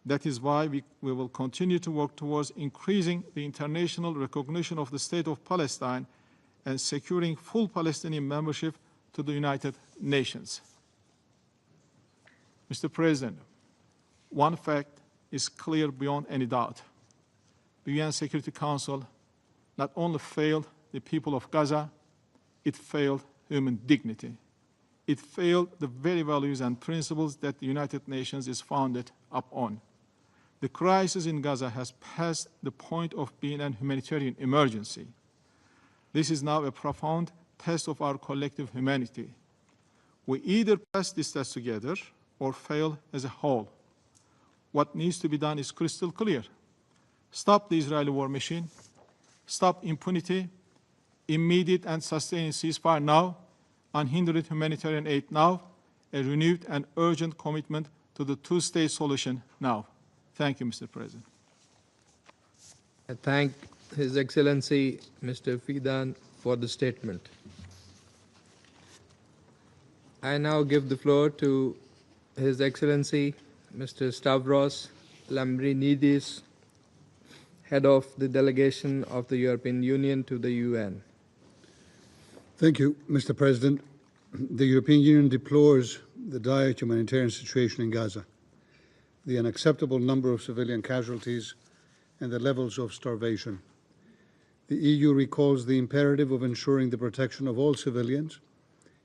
That is why we will continue to work towards increasing the international recognition of the state of Palestine and securing full Palestinian membership to the United Nations. Mr. President, one fact is clear beyond any doubt. The UN Security Council not only failed the people of Gaza, it failed human dignity. It failed the very values and principles that the United Nations is founded upon. The crisis in Gaza has passed the point of being a humanitarian emergency. This is now a profound test of our collective humanity. We either pass this test together or fail as a whole. What needs to be done is crystal clear. Stop the Israeli war machine, stop impunity, immediate and sustained ceasefire now, unhindered humanitarian aid now, a renewed and urgent commitment to the two-state solution now. Thank you, Mr. President. I thank His Excellency, Mr. Fidan, for the statement. I now give the floor to His Excellency, Mr. Stavros Lambrinidis, Head of the Delegation of the European Union to the UN. Thank you, Mr. President. The European Union deplores the dire humanitarian situation in Gaza, the unacceptable number of civilian casualties, and the levels of starvation. The EU recalls the imperative of ensuring the protection of all civilians,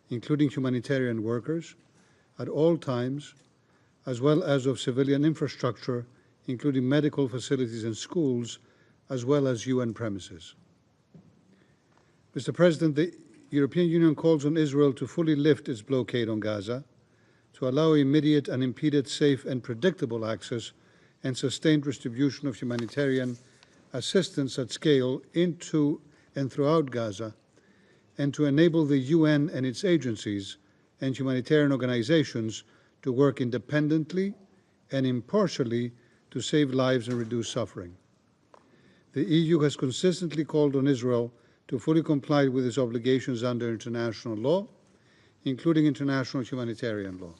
including humanitarian workers, at all times, as well as of civilian infrastructure, including medical facilities and schools, as well as UN premises. Mr. President, the European Union calls on Israel to fully lift its blockade on Gaza, to allow immediate, unimpeded, safe and predictable access and sustained distribution of humanitarian assistance at scale into and throughout Gaza, and to enable the UN and its agencies and humanitarian organizations to work independently and impartially to save lives and reduce suffering. The EU has consistently called on Israel to fully comply with its obligations under international law, including international humanitarian law.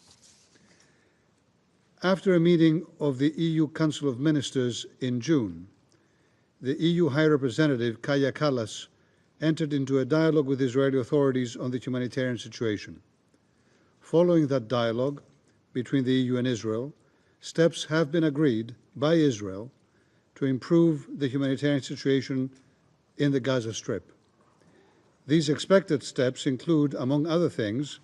After a meeting of the EU Council of Ministers in June, the EU High Representative, Kaja Kallas, entered into a dialogue with Israeli authorities on the humanitarian situation. Following that dialogue between the EU and Israel, steps have been agreed by Israel to improve the humanitarian situation in the Gaza Strip. These expected steps include, among other things,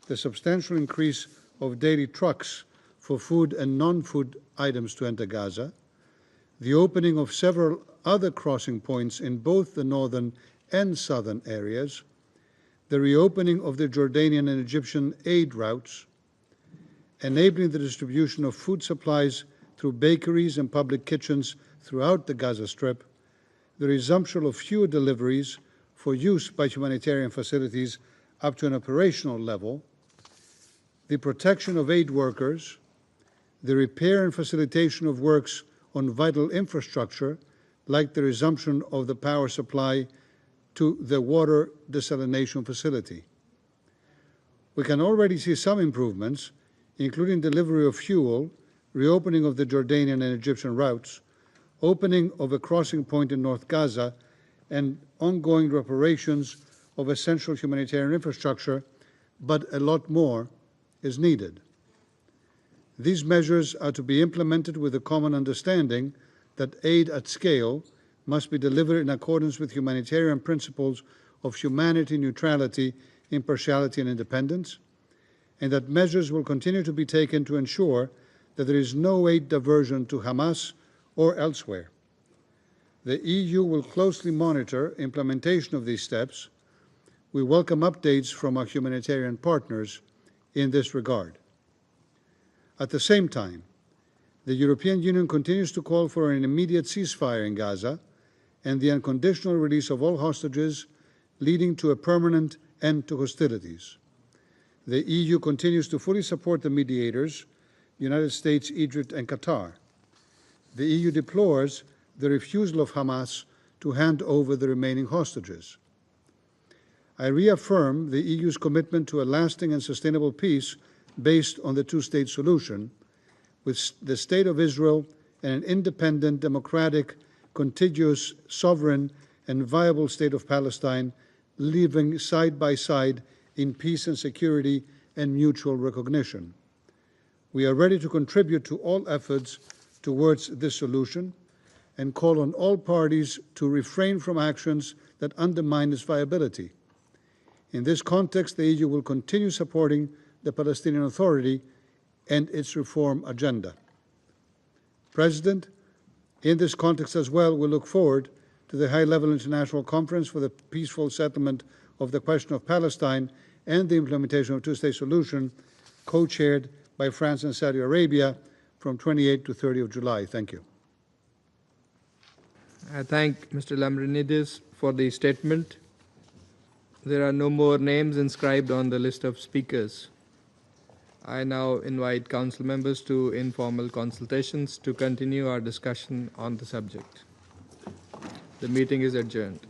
the substantial increase of daily trucks for food and non-food items to enter Gaza, the opening of several other crossing points in both the northern and southern areas, the reopening of the Jordanian and Egyptian aid routes, enabling the distribution of food supplies through bakeries and public kitchens throughout the Gaza Strip, the resumption of fuel deliveries for use by humanitarian facilities up to an operational level, the protection of aid workers, the repair and facilitation of works on vital infrastructure, like the resumption of the power supply to the water desalination facility. We can already see some improvements, including delivery of fuel, reopening of the Jordanian and Egyptian routes, opening of a crossing point in North Gaza, and ongoing reparations of essential humanitarian infrastructure, but a lot more is needed. These measures are to be implemented with the common understanding that aid at scale must be delivered in accordance with humanitarian principles of humanity, neutrality, impartiality, and independence, and that measures will continue to be taken to ensure that there is no aid diversion to Hamas or elsewhere. The EU will closely monitor implementation of these steps. We welcome updates from our humanitarian partners in this regard. At the same time, the European Union continues to call for an immediate ceasefire in Gaza and the unconditional release of all hostages, leading to a permanent end to hostilities. The EU continues to fully support the mediators, the United States, Egypt, and Qatar. The EU deplores the refusal of Hamas to hand over the remaining hostages. I reaffirm the EU's commitment to a lasting and sustainable peace based on the two-state solution, with the State of Israel and an independent, democratic, contiguous, sovereign, and viable State of Palestine living side by side in peace and security and mutual recognition. We are ready to contribute to all efforts towards this solution and call on all parties to refrain from actions that undermine its viability. In this context, the EU will continue supporting the Palestinian Authority and its reform agenda. President, in this context as well, we look forward to the high-level international conference for the peaceful settlement of the question of Palestine and the implementation of a two-state solution, co-chaired by France and Saudi Arabia from 28 to 30 of July. Thank you. I thank Mr. Lambrinidis for the statement. There are no more names inscribed on the list of speakers. I now invite Council members to informal consultations to continue our discussion on the subject. The meeting is adjourned.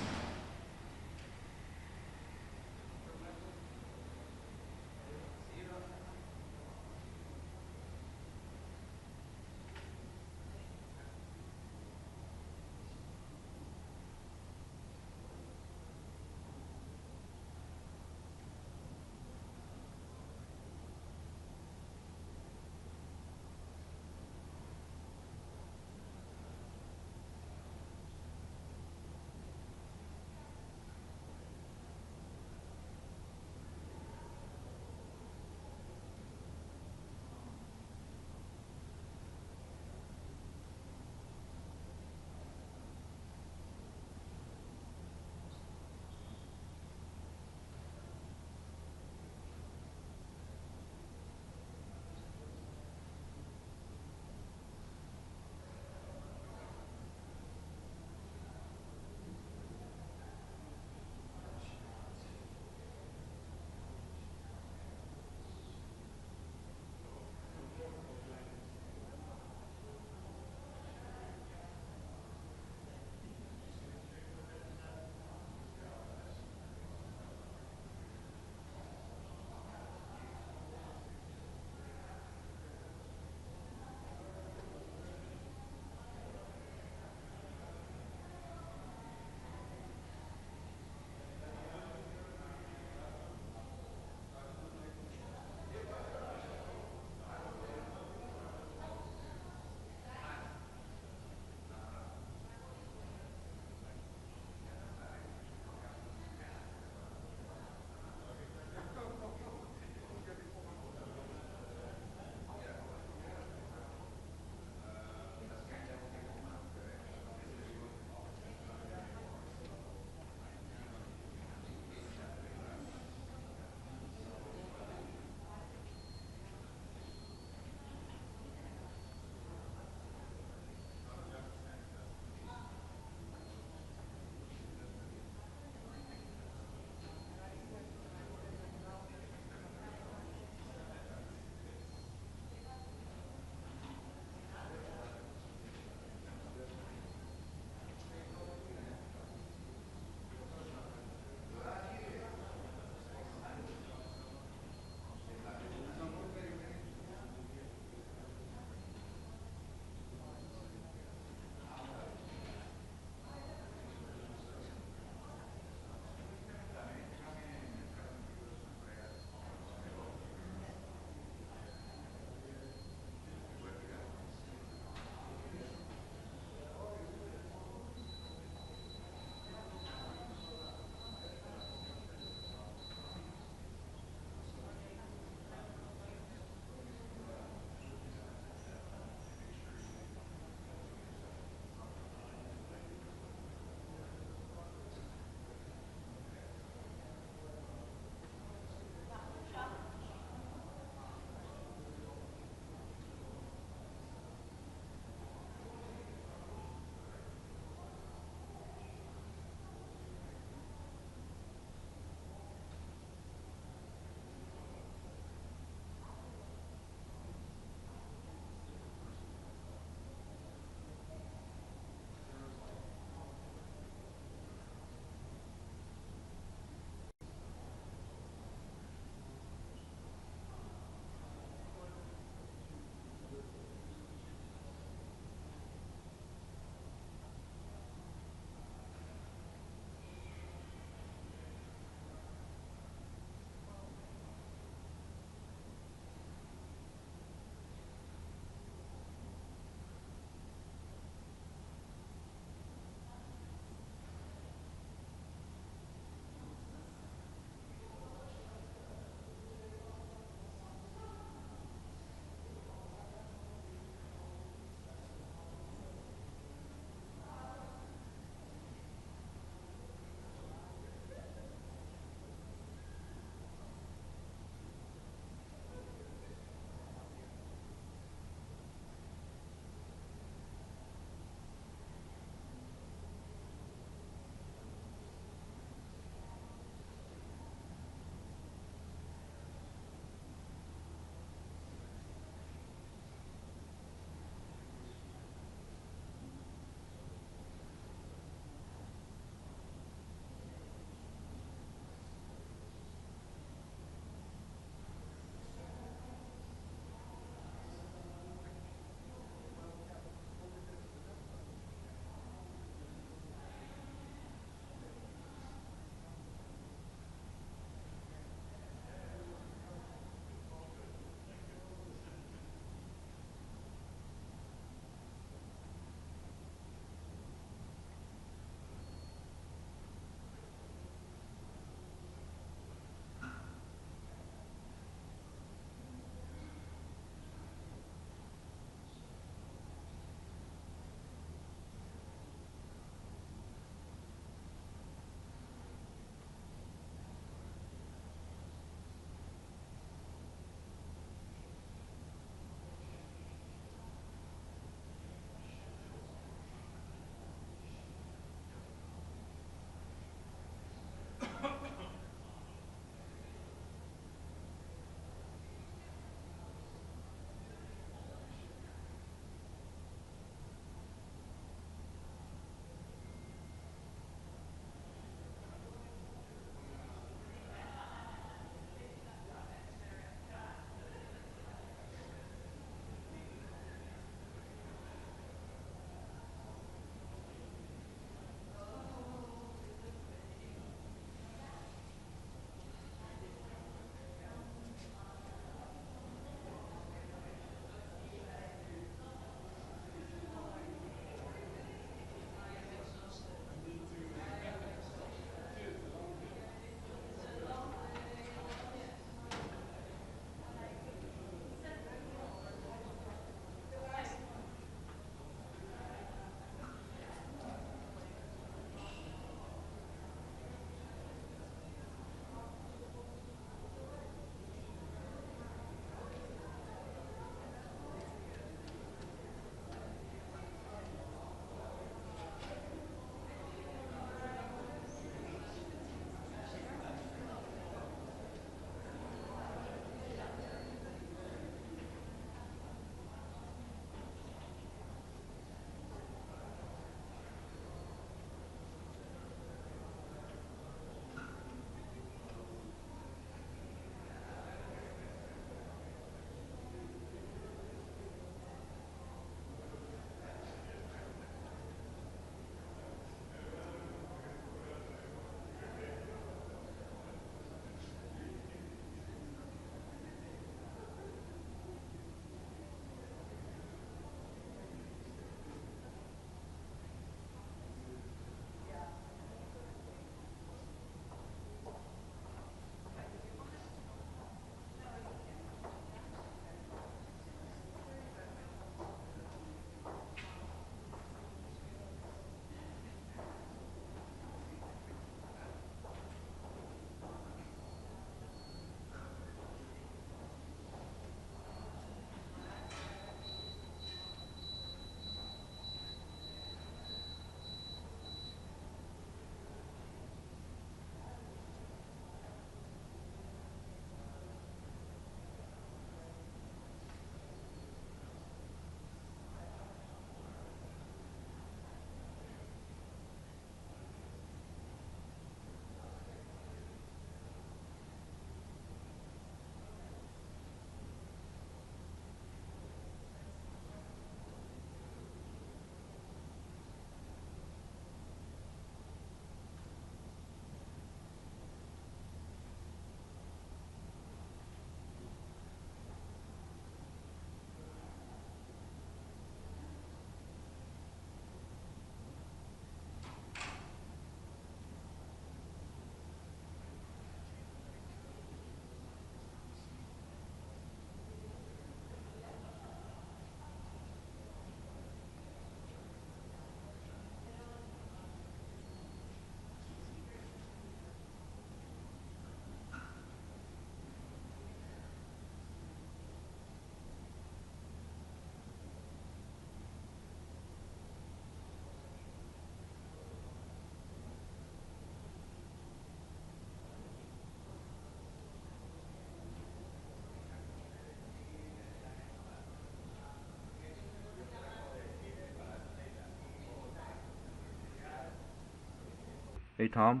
Hey, Tom,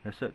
that's it.